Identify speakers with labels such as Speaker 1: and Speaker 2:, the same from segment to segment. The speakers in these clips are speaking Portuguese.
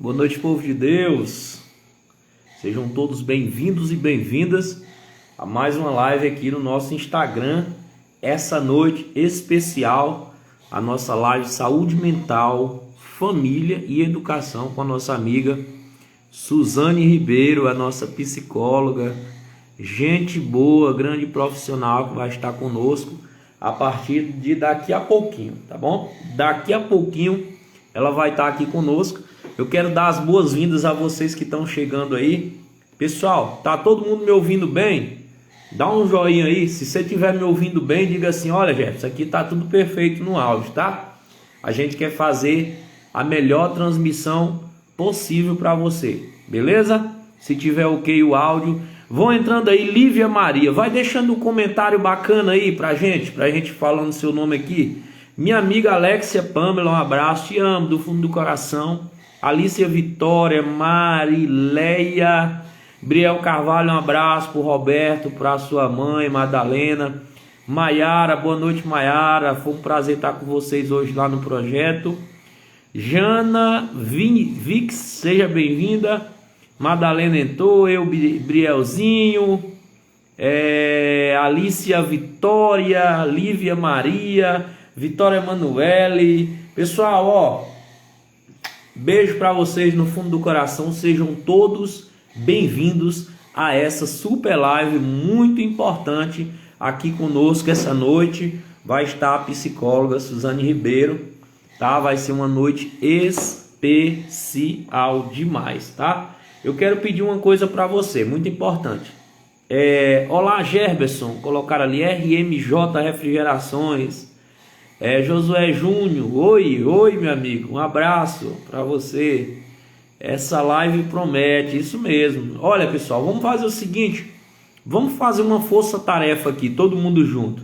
Speaker 1: Boa noite, povo de Deus. Sejam todos bem-vindos e bem-vindas a mais uma live aqui no nosso Instagram. Essa noite especial, a nossa live Saúde Mental, Família e Educação com a nossa amiga Suzane Ribeiro, a nossa psicóloga, gente boa, grande profissional que vai estar conosco a partir de daqui a pouquinho, tá bom? Daqui a pouquinho ela vai estar aqui conosco. Eu quero dar as boas-vindas a vocês que estão chegando aí. Pessoal, tá todo mundo me ouvindo bem? Dá um joinha aí. Se você estiver me ouvindo bem, diga assim: olha, Jefferson, aqui tá tudo perfeito no áudio, tá? A gente quer fazer a melhor transmissão possível para você, beleza? Se tiver ok o áudio, vão entrando aí. Lívia Maria, vai deixando um comentário bacana aí pra gente falando seu nome aqui. Minha amiga Alexia Pamela, um abraço, te amo do fundo do coração. Alicia Vitória, Marileia, Briel Carvalho, um abraço pro Roberto, pra sua mãe, Madalena. Maiara, boa noite, Maiara, foi um prazer estar com vocês hoje lá no projeto. Jana Vix, seja bem-vinda. Madalena entrou, eu, Brielzinho, Alicia Vitória, Lívia Maria, Vitória Emanuele. Pessoal, ó, beijo para vocês no fundo do coração. Sejam todos bem-vindos a essa super live muito importante. Aqui conosco essa noite vai estar a psicóloga Suzane Ribeiro, tá? Vai ser uma noite especial demais, tá? Eu quero pedir uma coisa para você, muito importante. Olá, Gerberson, colocar ali RMJ Refrigerações. Josué Júnior, oi meu amigo, um abraço para você. Essa live promete, isso mesmo. Olha, pessoal, vamos fazer o seguinte, vamos fazer uma força-tarefa aqui, todo mundo junto,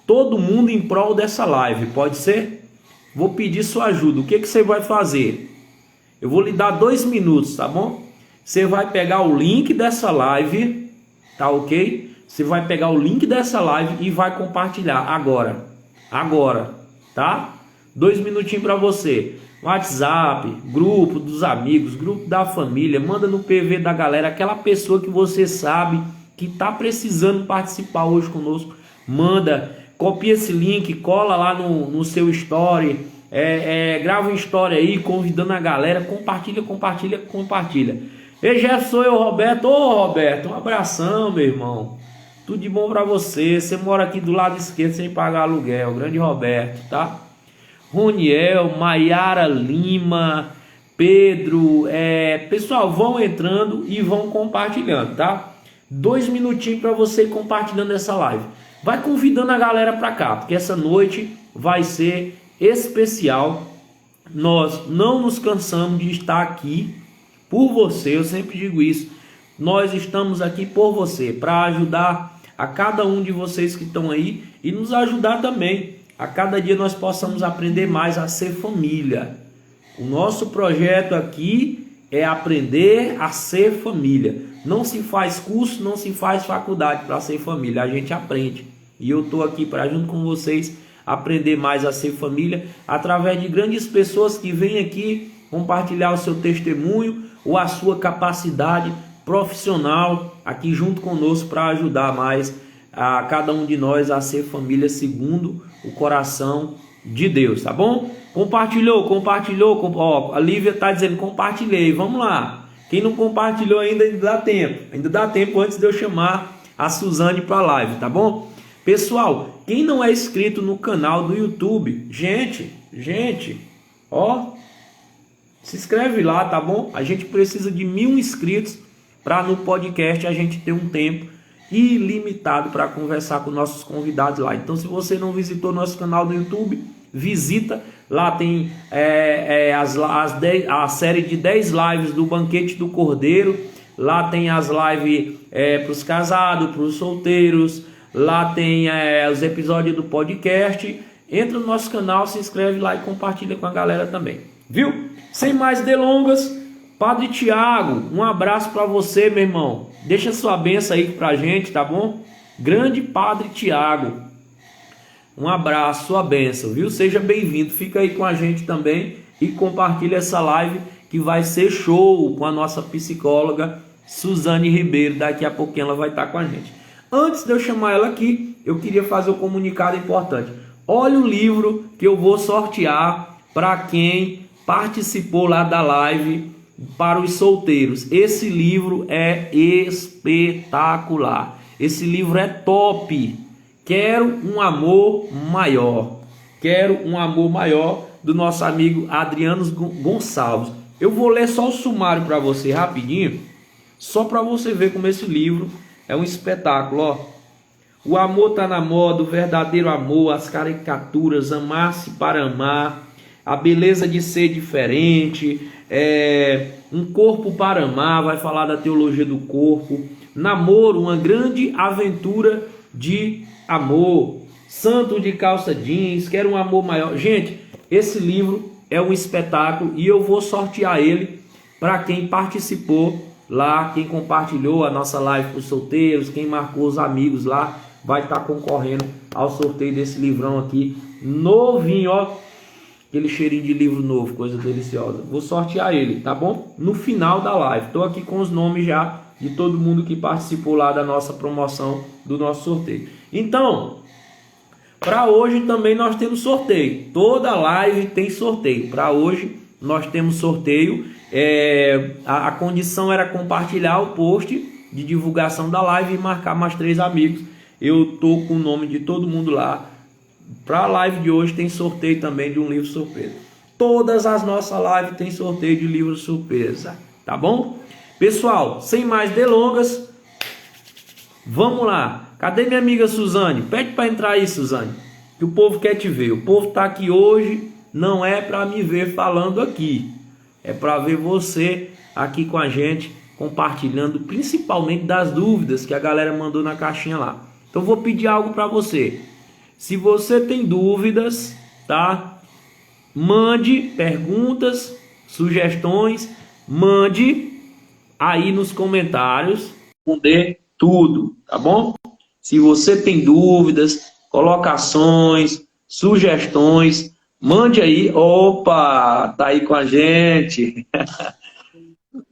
Speaker 1: todo mundo em prol dessa live, pode ser? Vou pedir sua ajuda. O que você vai fazer? Eu vou lhe dar 2 minutos, tá bom? Você vai pegar o link dessa live, tá ok? Você vai pegar o link dessa live e vai compartilhar agora, tá? 2 minutinhos para você. WhatsApp, grupo dos amigos, grupo da família, manda no PV da galera, aquela pessoa que você sabe que tá precisando participar hoje conosco, manda, copia esse link, cola lá no seu story, grava uma história aí, convidando a galera, compartilha. Ei, já sou eu, Roberto. Ô, Roberto, um abração, meu irmão. Tudo de bom para você. Você mora aqui do lado esquerdo sem pagar aluguel. Grande Roberto, tá? Roniel, Maiara Lima, Pedro. Pessoal, vão entrando e vão compartilhando, tá? 2 minutinhos para você ir compartilhando essa live. Vai convidando a galera para cá, porque essa noite vai ser especial. Nós não nos cansamos de estar aqui por você. Eu sempre digo isso. Nós estamos aqui por você, para ajudar a cada um de vocês que estão aí e nos ajudar também. A cada dia nós possamos aprender mais a ser família. O nosso projeto aqui é aprender a ser família. Não se faz curso, não se faz faculdade para ser família. A gente aprende. E eu estou aqui para, junto com vocês, aprender mais a ser família através de grandes pessoas que vêm aqui compartilhar o seu testemunho ou a sua capacidade profissional aqui junto conosco para ajudar mais a cada um de nós a ser família segundo o coração de Deus, tá bom? Compartilhou, ó, a Lívia tá dizendo compartilhei, vamos lá. Quem não compartilhou ainda dá tempo antes de eu chamar a Suzane para a live, tá bom? Pessoal, quem não é inscrito no canal do YouTube, gente, ó, se inscreve lá, tá bom? A gente precisa de 1000 inscritos para no podcast a gente ter um tempo ilimitado para conversar com nossos convidados lá. Então, se você não visitou nosso canal do YouTube, visita. Lá tem a série de 10 lives do Banquete do Cordeiro. Lá tem as lives para os casados, para os solteiros. Lá tem os episódios do podcast. Entra no nosso canal, se inscreve lá e compartilha com a galera também. Viu? Sem mais delongas, Padre Tiago, um abraço para você, meu irmão. Deixa sua bênção aí pra gente, tá bom? Grande Padre Tiago, um abraço, sua bênção, viu? Seja bem-vindo, fica aí com a gente também e compartilha essa live que vai ser show com a nossa psicóloga Suzane Ribeiro. Daqui a pouquinho ela vai estar com a gente. Antes de eu chamar ela aqui, eu queria fazer um comunicado importante. Olha o livro que eu vou sortear para quem participou lá da live para os solteiros. Esse livro é espetacular. Esse livro é top. Quero um amor maior. Quero um amor maior, do nosso amigo Adriano Gonçalves. Eu vou ler só o sumário para você rapidinho, só para você ver como esse livro é um espetáculo, ó. O amor está na moda, o verdadeiro amor, as caricaturas, amar-se para amar, a beleza de ser diferente, um corpo para amar, vai falar da teologia do corpo, namoro, uma grande aventura de amor, santo de calça jeans, quero um amor maior. Gente, esse livro é um espetáculo e eu vou sortear ele para quem participou lá, quem compartilhou a nossa live para os solteiros, quem marcou os amigos lá, vai estar concorrendo ao sorteio desse livrão aqui, novinho, ó, aquele cheirinho de livro novo, coisa deliciosa. Vou sortear ele, tá bom? No final da live. Estou aqui com os nomes já de todo mundo que participou lá da nossa promoção, do nosso sorteio. Então, para hoje também nós temos sorteio. Toda live tem sorteio. Para hoje nós temos sorteio. A condição era compartilhar o post de divulgação da live e marcar mais 3 amigos. Eu tô com o nome de todo mundo lá. Para a live de hoje tem sorteio também de um livro surpresa. Todas as nossas lives tem sorteio de livro surpresa, tá bom? Pessoal, sem mais delongas, vamos lá. Cadê minha amiga Suzane? Pede para entrar aí, Suzane, que o povo quer te ver. O povo tá aqui hoje, não é para me ver falando aqui, é para ver você aqui com a gente, compartilhando principalmente das dúvidas que a galera mandou na caixinha lá. Então vou pedir algo para você. Se você tem dúvidas, tá? Mande perguntas, sugestões, mande aí nos comentários, responder tudo, tá bom? Se você tem dúvidas, colocações, sugestões, mande aí. Opa, tá aí com a gente.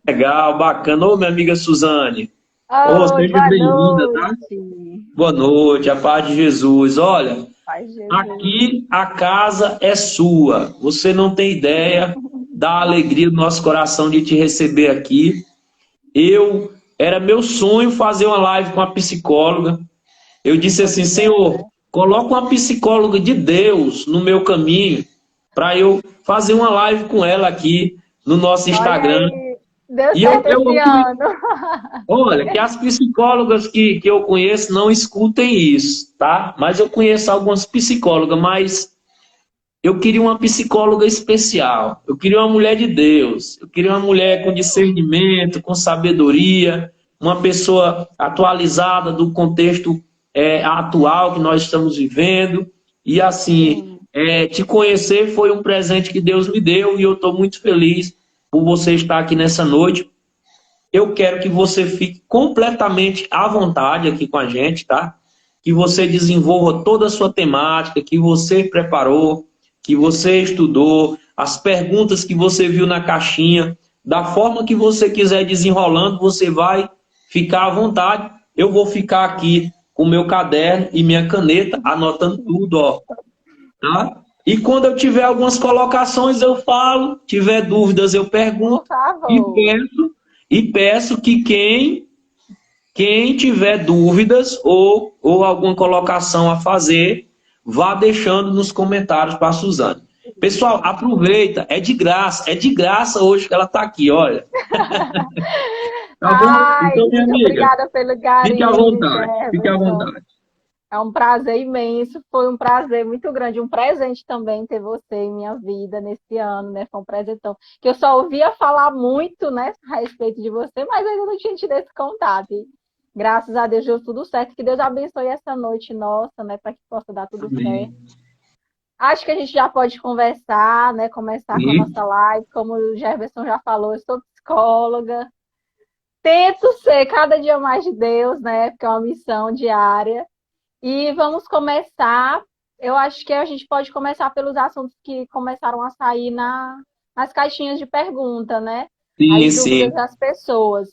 Speaker 1: Legal, bacana. Ô, minha amiga Suzane. Ô,
Speaker 2: Oi,
Speaker 1: seja
Speaker 2: boa
Speaker 1: bem-vinda, tá?
Speaker 2: noite.
Speaker 1: Boa noite, a paz de Jesus. Olha,
Speaker 2: Pai Jesus.
Speaker 1: aqui a casa é sua. Você não tem ideia da alegria do nosso coração de te receber aqui. Era meu sonho fazer uma live com a psicóloga. Eu disse assim,
Speaker 2: Pois é,
Speaker 1: Senhor,
Speaker 2: né?
Speaker 1: coloca uma psicóloga de Deus no meu caminho para eu fazer uma live com ela aqui no nosso
Speaker 2: Olha
Speaker 1: Instagram.
Speaker 2: aí, deu
Speaker 1: E
Speaker 2: certo esse ano.
Speaker 1: olha, que as psicólogas que eu conheço não escutem isso, tá? Mas eu conheço algumas psicólogas, mas eu queria uma psicóloga especial. Eu queria uma mulher de Deus. Eu queria uma mulher com discernimento, com sabedoria, uma pessoa atualizada do contexto atual que nós estamos vivendo. E assim,
Speaker 2: Sim.
Speaker 1: te conhecer foi um presente que Deus me deu e eu estou muito feliz por você estar aqui nessa noite. Eu quero que você fique completamente à vontade aqui com a gente, tá? Que você desenvolva toda a sua temática, que você preparou, que você estudou, as perguntas que você viu na caixinha, da forma que você quiser desenrolando, você vai ficar à vontade. Eu vou ficar aqui com meu caderno e minha caneta, anotando tudo, ó, tá? E quando eu tiver algumas colocações, eu falo, tiver dúvidas, eu
Speaker 2: Por
Speaker 1: pergunto e
Speaker 2: favor.
Speaker 1: peço que quem tiver dúvidas ou alguma colocação a fazer, vá deixando nos comentários para a Suzane. Pessoal, aproveita, é de graça hoje que ela está aqui, olha. Tá bom?
Speaker 2: Ai,
Speaker 1: Então, minha
Speaker 2: muito
Speaker 1: amiga,
Speaker 2: obrigada pelo
Speaker 1: fique à
Speaker 2: carinho,
Speaker 1: vontade, fique à
Speaker 2: Jefferson.
Speaker 1: vontade.
Speaker 2: É um prazer imenso, foi um prazer muito grande, um presente também ter você em minha vida nesse ano, né? Foi um presentão. Que eu só ouvia falar muito, né, a respeito de você, mas ainda não tinha tido esse contato. E graças a Deus deu tudo certo. Que Deus abençoe essa noite nossa, né, para que possa dar tudo certo.
Speaker 1: Amém.
Speaker 2: Acho que a gente já pode conversar, né? Começar com a
Speaker 1: E,
Speaker 2: nossa live. Como o Jefferson já falou, eu sou psicóloga. Tento ser cada dia mais de Deus, né? Porque é uma missão diária. E vamos começar. Eu acho que a gente pode começar pelos assuntos que começaram a sair nas caixinhas de pergunta, né?
Speaker 1: Sim,
Speaker 2: As dúvidas
Speaker 1: sim.
Speaker 2: das pessoas.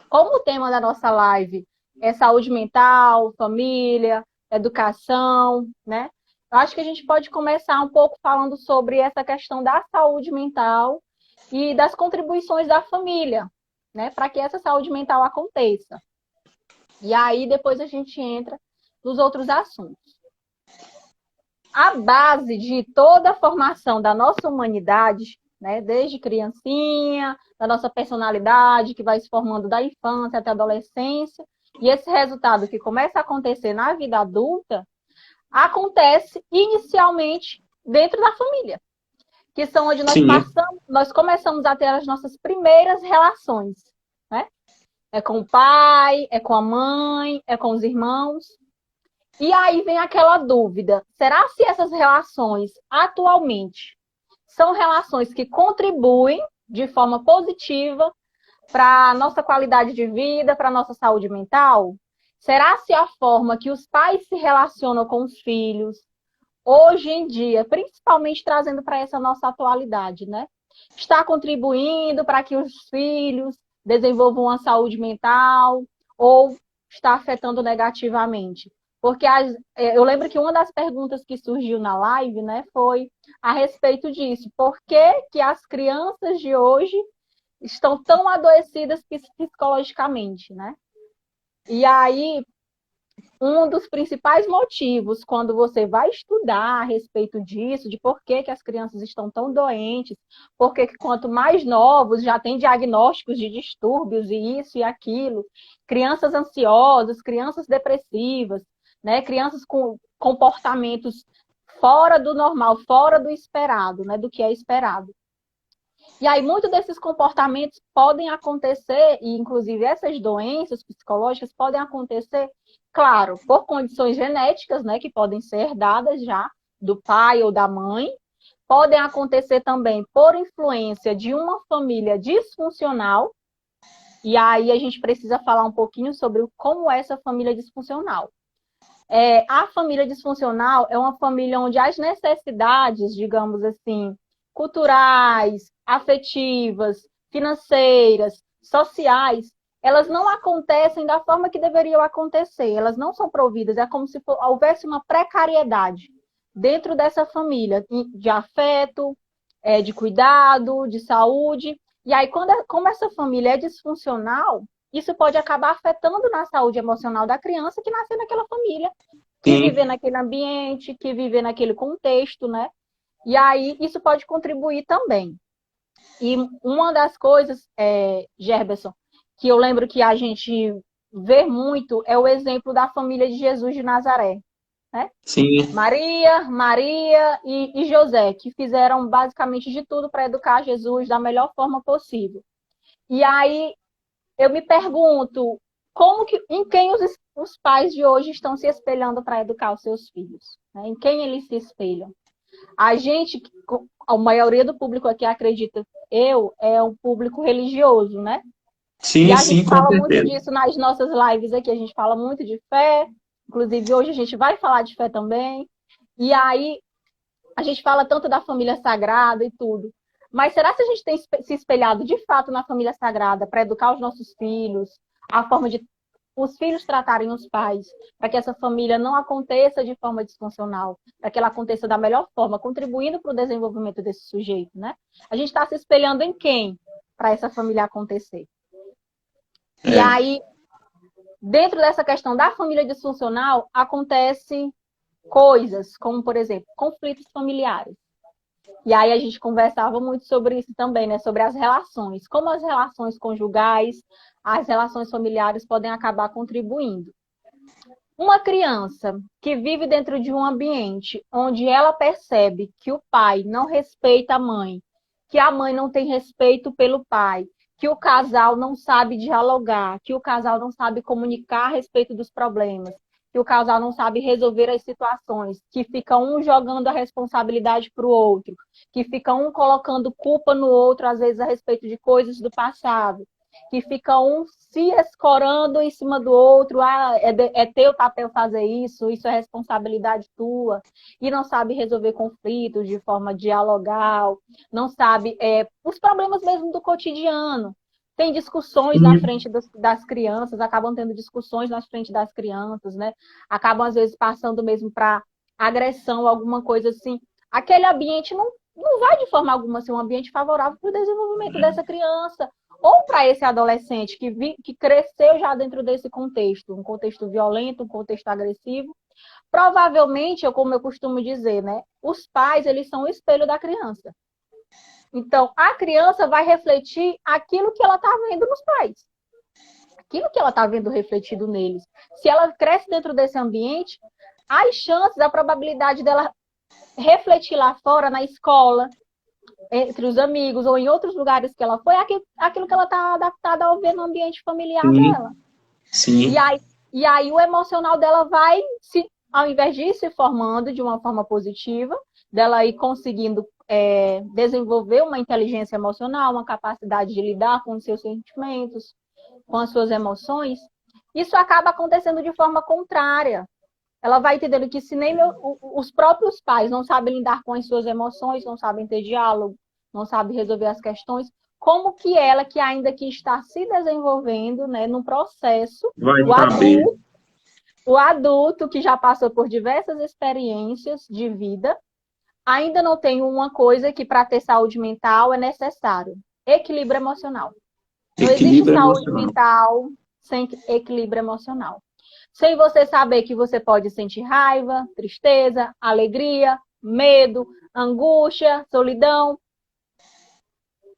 Speaker 2: Como o tema da nossa live é saúde mental, família, educação, né? Eu acho que a gente pode começar um pouco falando sobre essa questão da saúde mental e das contribuições da família, né, para que essa saúde mental aconteça. E aí depois a gente entra nos outros assuntos. A base de toda a formação da nossa humanidade, né, desde criancinha, da nossa personalidade, que vai se formando da infância até a adolescência, e esse resultado que começa a acontecer na vida adulta, acontece inicialmente dentro da família, que são onde
Speaker 1: Sim.
Speaker 2: nós começamos a ter as nossas primeiras relações, né? É com o pai, é com a mãe, é com os irmãos. E aí vem aquela dúvida: será se essas relações atualmente são relações que contribuem de forma positiva para a nossa qualidade de vida, para a nossa saúde mental? Será se a forma que os pais se relacionam com os filhos, hoje em dia, principalmente trazendo para essa nossa atualidade, né, está contribuindo para que os filhos desenvolvam uma saúde mental ou está afetando negativamente? Porque eu lembro que uma das perguntas que surgiu na live, né, foi a respeito disso. Por que que as crianças de hoje estão tão adoecidas psicologicamente, né? E aí, um dos principais motivos, quando você vai estudar a respeito disso, de por que que as crianças estão tão doentes, porque quanto mais novos já têm diagnósticos de distúrbios e isso e aquilo, crianças ansiosas, crianças depressivas, né, crianças com comportamentos fora do normal, fora do esperado, né, do que é esperado. E aí, muitos desses comportamentos podem acontecer, e inclusive essas doenças psicológicas podem acontecer, claro, por condições genéticas, né, que podem ser herdadas já do pai ou da mãe, podem acontecer também por influência de uma família disfuncional, e aí a gente precisa falar um pouquinho sobre como é essa família disfuncional. A família disfuncional é uma família onde as necessidades, digamos assim, culturais, afetivas, financeiras, sociais, elas não acontecem da forma que deveriam acontecer, elas não são providas, é como se houvesse uma precariedade dentro dessa família, de afeto, de cuidado, de saúde. E aí, como essa família é disfuncional, isso pode acabar afetando na saúde emocional da criança que nasceu naquela família, que vive
Speaker 1: Sim.
Speaker 2: naquele ambiente, que vive naquele contexto, né? E aí isso pode contribuir também. E uma das coisas, Gerberson, que eu lembro que a gente vê muito é o exemplo da família de Jesus de Nazaré, né?
Speaker 1: Sim.
Speaker 2: Maria e José, que fizeram basicamente de tudo para educar Jesus da melhor forma possível. E aí eu me pergunto em quem os pais de hoje estão se espelhando para educar os seus filhos, né? Em quem eles se espelham? A gente, a maioria do público aqui acredita, é um público religioso, né? E
Speaker 1: Sim,
Speaker 2: a gente
Speaker 1: sim, com
Speaker 2: fala muito
Speaker 1: certeza.
Speaker 2: disso nas nossas lives aqui, a gente fala muito de fé, inclusive hoje a gente vai falar de fé também. E aí a gente fala tanto da família sagrada e tudo. Mas será que a gente tem se espelhado de fato na família sagrada para educar os nossos filhos, a forma de os filhos tratarem os pais, para que essa família não aconteça de forma disfuncional, para que ela aconteça da melhor forma, contribuindo para o desenvolvimento desse sujeito, né? A gente está se espelhando em quem para essa família acontecer? E
Speaker 1: É.
Speaker 2: aí, dentro dessa questão da família disfuncional, acontecem coisas, como, por exemplo, conflitos familiares. E aí a gente conversava muito sobre isso também, né? Sobre as relações, como as relações conjugais, as relações familiares podem acabar contribuindo. Uma criança que vive dentro de um ambiente onde ela percebe que o pai não respeita a mãe, que a mãe não tem respeito pelo pai, que o casal não sabe dialogar, que o casal não sabe comunicar a respeito dos problemas, que o casal não sabe resolver as situações, que fica um jogando a responsabilidade para o outro, que fica um colocando culpa no outro, às vezes a respeito de coisas do passado. que fica um se escorando em cima do outro, é teu papel fazer isso é responsabilidade tua, e não sabe resolver conflitos de forma dialogal, não sabe os problemas mesmo do cotidiano. Tem discussões na
Speaker 1: Sim.
Speaker 2: frente das crianças, acabam tendo discussões na frente das crianças, né? Acabam, às vezes, passando mesmo para agressão, alguma coisa assim. Aquele ambiente não vai, de forma alguma, ser um ambiente favorável para o desenvolvimento dessa criança ou para esse adolescente que cresceu já dentro desse contexto, um contexto violento, um contexto agressivo. Provavelmente, como eu costumo dizer, né? Os pais, eles são o espelho da criança. Então, a criança vai refletir aquilo que ela está vendo nos pais, aquilo que ela está vendo refletido neles. Se ela cresce dentro desse ambiente, as chances, a probabilidade dela refletir lá fora, na escola, entre os amigos ou em outros lugares que ela foi, é aquilo que ela está adaptada a ver no ambiente familiar
Speaker 1: Sim.
Speaker 2: dela.
Speaker 1: Sim.
Speaker 2: E aí o emocional dela vai, ao invés de ir se formando de uma forma positiva, dela ir conseguindo desenvolver uma inteligência emocional, uma capacidade de lidar com os seus sentimentos, com as suas emoções, isso acaba acontecendo de forma contrária. Ela vai entendendo que se nem os próprios pais não sabem lidar com as suas emoções, não sabem ter diálogo, não sabem resolver as questões, como que ela, que ainda que está se desenvolvendo, né, num processo,
Speaker 1: Vai
Speaker 2: o
Speaker 1: saber.
Speaker 2: adulto, o adulto que já passou por diversas experiências de vida, ainda não tem uma coisa que para ter saúde mental é necessário: equilíbrio emocional. Não existe
Speaker 1: Equilíbrio
Speaker 2: saúde
Speaker 1: emocional.
Speaker 2: mental sem equilíbrio emocional. Sem você saber que você pode sentir raiva, tristeza, alegria, medo, angústia, solidão.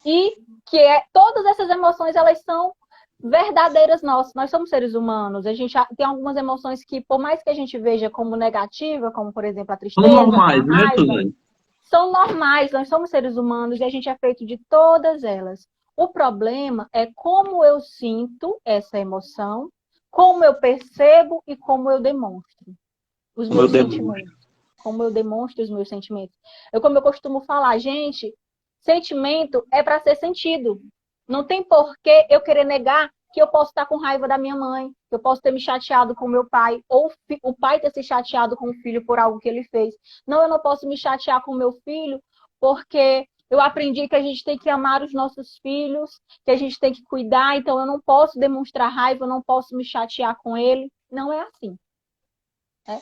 Speaker 2: E que todas essas emoções, elas são verdadeiras nossas. Nós somos seres humanos. A gente tem algumas emoções que, por mais que a gente veja como negativa, como, por exemplo, a
Speaker 1: São
Speaker 2: tristeza, a
Speaker 1: normais, né,
Speaker 2: raiva,
Speaker 1: Suzane?
Speaker 2: são normais. Nós somos seres humanos e a gente é feito de todas elas. O problema é como eu sinto essa emoção, como eu percebo e como eu demonstro os
Speaker 1: Como eu
Speaker 2: meus
Speaker 1: demonstro.
Speaker 2: sentimentos. Como eu demonstro os meus sentimentos. Como eu costumo falar, gente, sentimento é para ser sentido. Não tem porquê eu querer negar que eu posso estar com raiva da minha mãe, que eu posso ter me chateado com meu pai, ou o pai ter se chateado com o filho por algo que ele fez. Não, eu não posso me chatear com meu filho porque eu aprendi que a gente tem que amar os nossos filhos, que a gente tem que cuidar, então eu não posso demonstrar raiva, eu não posso me chatear com ele. Não é assim. Né?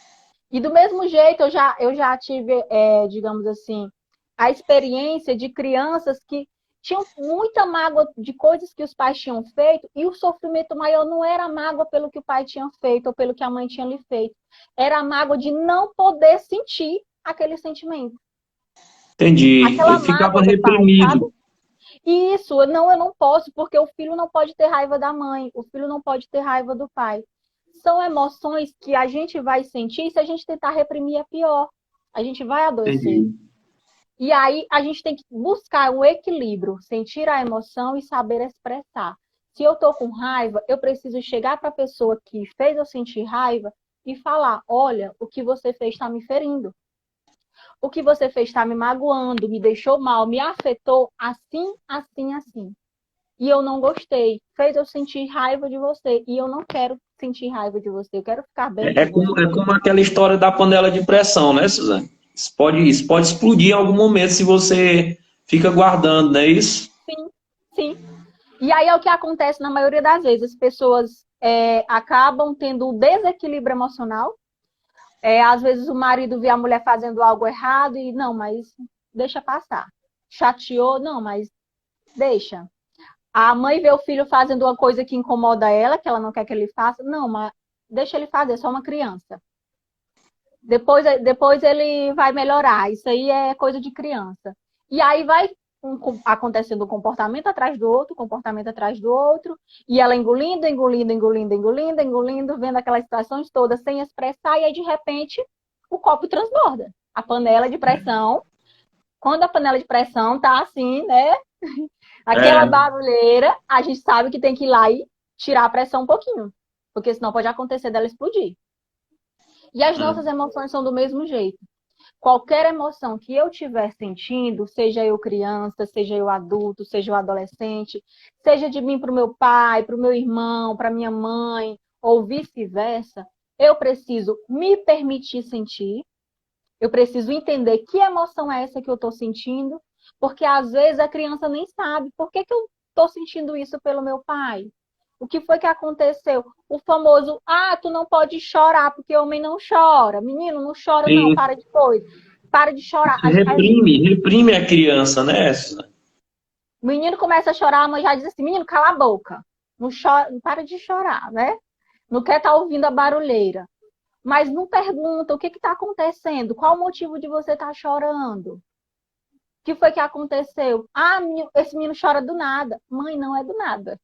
Speaker 2: E do mesmo jeito, eu já tive, digamos assim, a experiência de crianças que tinham muita mágoa de coisas que os pais tinham feito, e o sofrimento maior não era a mágoa pelo que o pai tinha feito ou pelo que a mãe tinha lhe feito. Era a mágoa de não poder sentir aquele sentimento.
Speaker 1: Entendi. Ele
Speaker 2: Aquela
Speaker 1: ficava
Speaker 2: mágoa do pai, sabe?
Speaker 1: reprimido.
Speaker 2: E isso, eu não posso, porque o filho não pode ter raiva da mãe, o filho não pode ter raiva do pai. São emoções que a gente vai sentir, e se a gente tentar reprimir é pior. A gente vai adoecer.
Speaker 1: Entendi.
Speaker 2: E aí a gente tem que buscar um equilíbrio, sentir a emoção e saber expressar. Se eu estou com raiva, eu preciso chegar para a pessoa que fez eu sentir raiva e falar: olha, o que você fez está me ferindo. O que você fez está me magoando, me deixou mal, me afetou assim, assim, assim. E eu não gostei. Fez eu sentir raiva de você. E eu não quero sentir raiva de você. Eu quero ficar bem com você.
Speaker 1: É como aquela história da panela de pressão, né, Suzane? Isso pode explodir em algum momento se você fica guardando, não é isso?
Speaker 2: Sim, sim. E aí é o que acontece na maioria das vezes. As pessoas acabam tendo um desequilíbrio emocional. Às vezes o marido vê a mulher fazendo algo errado e não, mas deixa passar. Chateou, não, mas deixa. A mãe vê o filho fazendo uma coisa que incomoda ela, que ela não quer que ele faça. Não, mas deixa ele fazer, é só uma criança. Depois ele vai melhorar. Isso aí é coisa de criança. E aí vai acontecendo um comportamento atrás do outro, comportamento atrás do outro, e ela engolindo, engolindo, engolindo, engolindo, engolindo, vendo aquelas situações todas sem expressar, e aí de repente o copo transborda. A panela de pressão, quando a panela de pressão tá assim, né? Aquela
Speaker 1: É,
Speaker 2: barulheira, a gente sabe que tem que ir lá e tirar a pressão um pouquinho, porque senão pode acontecer dela explodir. E as nossas emoções são do mesmo jeito. Qualquer emoção que eu estiver sentindo, seja eu criança, seja eu adulto, seja eu adolescente, seja de mim para o meu pai, para o meu irmão, para minha mãe, ou vice-versa, eu preciso me permitir sentir, eu preciso entender que emoção é essa que eu estou sentindo, porque às vezes a criança nem sabe por que eu estou sentindo isso pelo meu pai. O que foi que aconteceu? O famoso, tu não pode chorar porque homem não chora. Menino, não chora não,
Speaker 1: Sim.
Speaker 2: para de coisa. Para de chorar.
Speaker 1: Reprime a criança, né?
Speaker 2: O menino começa a chorar, a mãe já diz assim, menino, cala a boca. Não chora, não para de chorar, né? Não quer estar ouvindo a barulheira. Mas não pergunta o que está acontecendo, qual o motivo de você estar chorando. O que foi que aconteceu? Esse menino chora do nada. Mãe, não é do nada.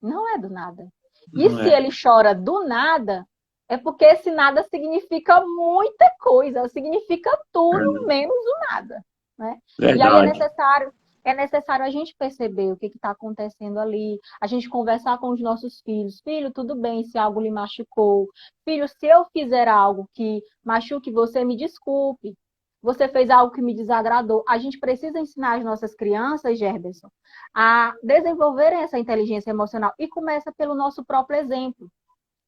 Speaker 2: Não é do nada. E
Speaker 1: Não
Speaker 2: se
Speaker 1: é.
Speaker 2: ele chora do nada, é porque esse nada significa muita coisa, significa tudo menos o nada. Né? E aí
Speaker 1: Verdade.
Speaker 2: é necessário a gente perceber o que está acontecendo ali, a gente conversar com os nossos filhos. Filho, tudo bem se algo lhe machucou. Filho, se eu fizer algo que machuque você, me desculpe. Você fez algo que me desagradou. A gente precisa ensinar as nossas crianças, Gerberson, a desenvolverem essa inteligência emocional. E começa pelo nosso próprio exemplo.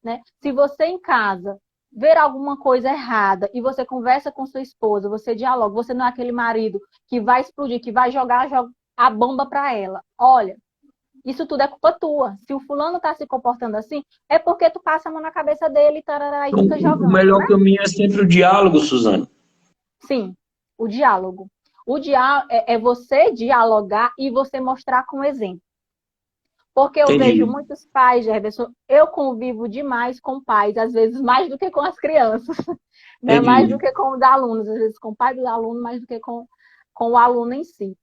Speaker 2: Né? Se você em casa ver alguma coisa errada e você conversa com sua esposa, você dialoga, você não é aquele marido que vai explodir, que vai jogar a bomba para ela. Olha, isso tudo é culpa tua. Se o fulano está se comportando assim, é porque tu passa a mão na cabeça dele tarará, e
Speaker 1: Então,
Speaker 2: fica
Speaker 1: o
Speaker 2: jogando,
Speaker 1: melhor
Speaker 2: né?
Speaker 1: caminho é sempre o diálogo, Suzane.
Speaker 2: Sim, o diálogo. O diálogo é você dialogar e você mostrar com exemplo. Porque eu vejo
Speaker 1: Entendi.
Speaker 2: muitos pais, Gerberson, eu convivo demais com pais, às vezes mais do que com as crianças, né? Mais do
Speaker 1: Entendi.
Speaker 2: que com os alunos, às vezes com o pai do aluno, mais do que com o aluno em si.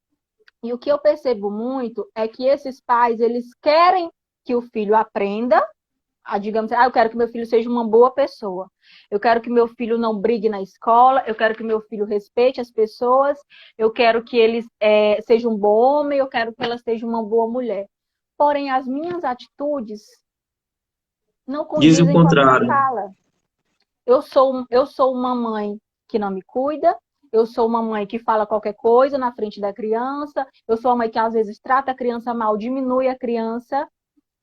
Speaker 2: E o que eu percebo muito é que esses pais, eles querem que o filho aprenda, digamos, eu quero que meu filho seja uma boa pessoa, eu quero que meu filho não brigue na escola, eu quero que meu filho respeite as pessoas, eu quero que ele seja um bom homem, eu quero que ela seja uma boa mulher. Porém, as minhas atitudes não
Speaker 1: Diz o
Speaker 2: condizem com a minha
Speaker 1: contrário.
Speaker 2: fala. Eu sou uma mãe que não me cuida, eu sou uma mãe que fala qualquer coisa na frente da criança, eu sou uma mãe que às vezes trata a criança mal, diminui a criança,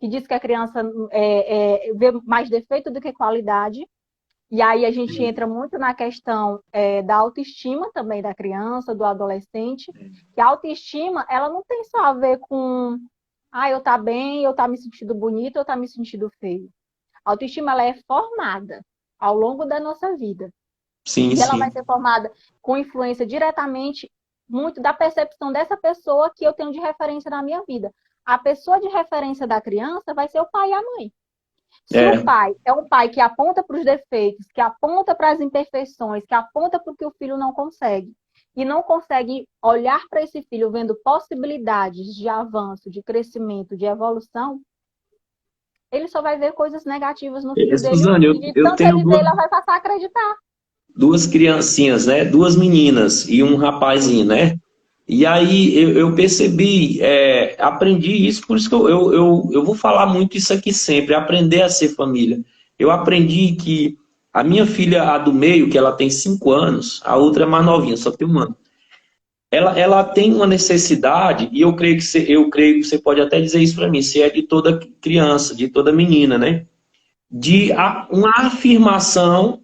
Speaker 2: que diz que a criança vê mais defeito do que qualidade. E aí a gente entra muito na questão da autoestima também da criança, do adolescente, que a autoestima, ela não tem só a ver com eu tá bem, eu tá me sentindo bonita, eu tá me sentindo feio. A autoestima, ela é formada ao longo da nossa vida.
Speaker 1: Sim,
Speaker 2: E ela vai
Speaker 1: sim.
Speaker 2: ser formada com influência diretamente muito da percepção dessa pessoa que eu tenho de referência na minha vida. A pessoa de referência da criança vai ser o pai e a mãe. Se o
Speaker 1: É.
Speaker 2: pai é um pai que aponta para os defeitos, que aponta para as imperfeições, que aponta para o que o filho não consegue, e não consegue olhar para esse filho vendo possibilidades de avanço, de crescimento, de evolução, ele só vai ver coisas negativas no filho dele
Speaker 1: Suzane,
Speaker 2: e de
Speaker 1: eu
Speaker 2: tanto
Speaker 1: tenho
Speaker 2: ele ver, ele vai passar a acreditar.
Speaker 1: duas criancinhas, né? Duas meninas e um rapazinho, né? E aí eu percebi, aprendi isso, por isso que eu vou falar muito isso aqui sempre, aprender a ser família. Eu aprendi que a minha filha, a do meio, que ela tem 5 anos, a outra é mais novinha, só tem um ano. Ela tem uma necessidade, e eu creio que você pode até dizer isso para mim, se é de toda criança, de toda menina, né? Uma afirmação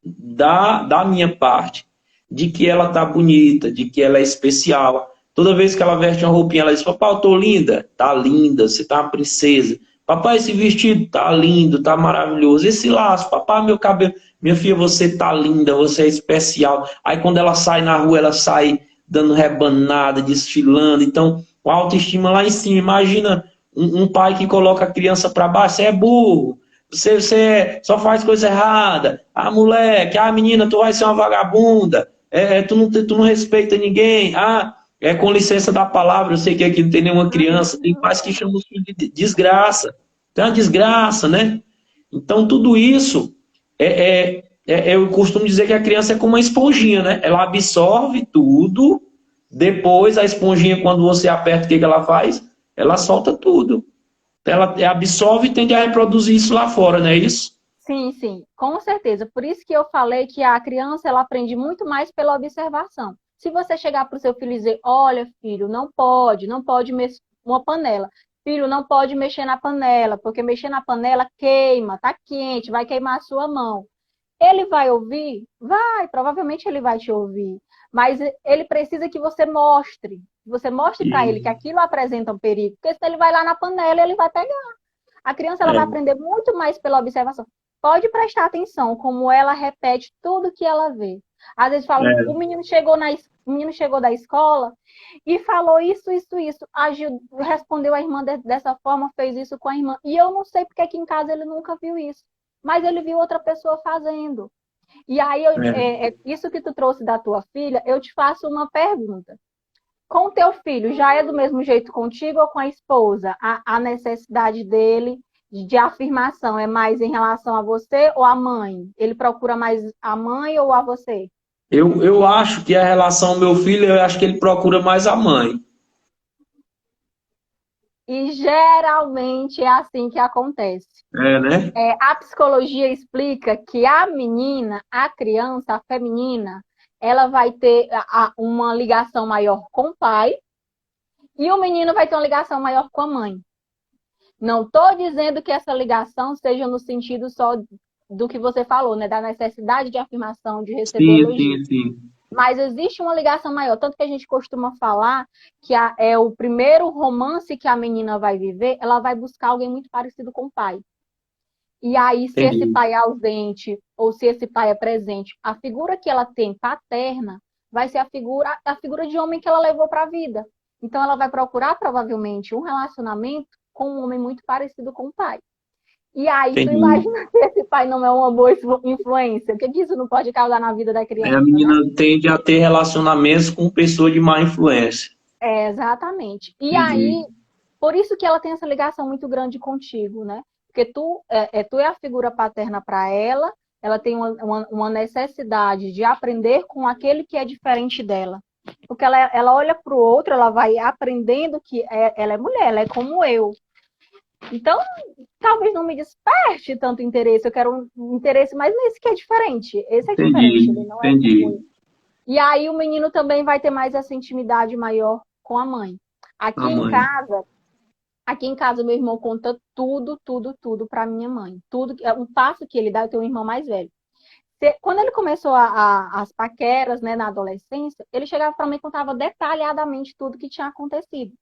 Speaker 1: da minha parte, de que ela tá bonita, de que ela é especial. Toda vez que ela veste uma roupinha, ela diz: Papai, eu tô linda. Tá linda, você tá uma princesa. Papai, esse vestido tá lindo, tá maravilhoso. Esse laço, papai, meu cabelo. Minha filha, você tá linda, você é especial. Aí quando ela sai na rua, ela sai dando rebanada, desfilando. Então, a autoestima lá em cima. Imagina um pai que coloca a criança para baixo, você é burro. Você só faz coisa errada. Ah, moleque, menina, tu vai ser uma vagabunda. Tu não respeita ninguém. Com licença da palavra, eu sei que aqui não tem nenhuma criança. Tem pais que chamam os filhos de desgraça. Então é uma desgraça, né? Então tudo isso, eu costumo dizer que a criança é como uma esponjinha, né? Ela absorve tudo. Depois a esponjinha, quando você aperta, o que ela faz? Ela solta tudo. Ela absorve e tende a reproduzir isso lá fora, não é isso?
Speaker 2: Sim, sim, com certeza. Por isso que eu falei que a criança ela aprende muito mais pela observação. Se você chegar para o seu filho e dizer, olha, filho, não pode mexer uma panela. Filho, não pode mexer na panela, porque mexer na panela queima, tá quente, vai queimar a sua mão. Ele vai ouvir? Vai, provavelmente ele vai te ouvir. Mas ele precisa que você mostre para ele que
Speaker 1: E,
Speaker 2: aquilo apresenta um perigo, porque senão ele vai lá na panela e ele vai pegar. A criança ela vai
Speaker 1: é,
Speaker 2: aprender muito mais pela observação. Pode prestar atenção como ela repete tudo que ela vê. Às vezes fala,
Speaker 1: é,
Speaker 2: o menino chegou da escola e falou isso, agiu, respondeu a irmã dessa forma, fez isso com a irmã. E eu não sei porque aqui em casa ele nunca viu isso. Mas ele viu outra pessoa fazendo. E aí,
Speaker 1: é.
Speaker 2: isso que tu trouxe da tua filha, eu te faço uma pergunta. Com o teu filho, já é do mesmo jeito contigo ou com a esposa? A necessidade dele de afirmação é mais em relação a você ou a mãe? Ele procura mais a mãe ou a você?
Speaker 1: Eu acho que a relação meu filho, eu acho que ele procura mais a mãe.
Speaker 2: E geralmente é assim que acontece.
Speaker 1: É, né?
Speaker 2: A psicologia explica que a menina, a criança, a feminina, ela vai ter uma ligação maior com o pai e o menino vai ter uma ligação maior com a mãe. Não estou dizendo que essa ligação seja no sentido só do que você falou, né? Da necessidade de afirmação, de receber
Speaker 1: Sim,
Speaker 2: elogio.
Speaker 1: sim, sim.
Speaker 2: Mas existe uma ligação maior. Tanto que a gente costuma falar que é o primeiro romance que a menina vai viver, ela vai buscar alguém muito parecido com o pai. E aí, se esse
Speaker 1: Entendi.
Speaker 2: pai é ausente ou se esse pai é presente, a figura que ela tem paterna vai ser a figura de homem que ela levou para a vida. Então, ela vai procurar provavelmente um relacionamento com um homem muito parecido com o pai. E aí, tu
Speaker 1: Entendi.
Speaker 2: imagina se esse pai não é uma boa influência. O que isso não pode causar na vida da
Speaker 1: Aí a
Speaker 2: criança,
Speaker 1: menina
Speaker 2: né?
Speaker 1: tende a ter relacionamentos com pessoas de má influência.
Speaker 2: Exatamente. E aí,
Speaker 1: Entendi.
Speaker 2: por isso que ela tem essa ligação muito grande contigo, né? Porque tu é a figura paterna para ela tem uma necessidade de aprender com aquele que é diferente dela. Porque ela olha para o outro, ela vai aprendendo que ela é mulher, ela é como eu. Então, talvez não me desperte tanto interesse, eu quero um interesse mais nesse que é diferente. Esse é diferente, ele
Speaker 1: Entendi.
Speaker 2: não é
Speaker 1: Entendi.
Speaker 2: ruim. E aí o menino também vai ter mais essa intimidade maior com a mãe.
Speaker 1: A
Speaker 2: Aqui em
Speaker 1: mãe.
Speaker 2: casa, Aqui em casa, meu irmão conta tudo para minha mãe. Tudo, um passo que ele dá, eu tenho um irmão mais velho. Quando ele começou as paqueras, né, na adolescência, ele chegava para mim e contava detalhadamente tudo que tinha acontecido.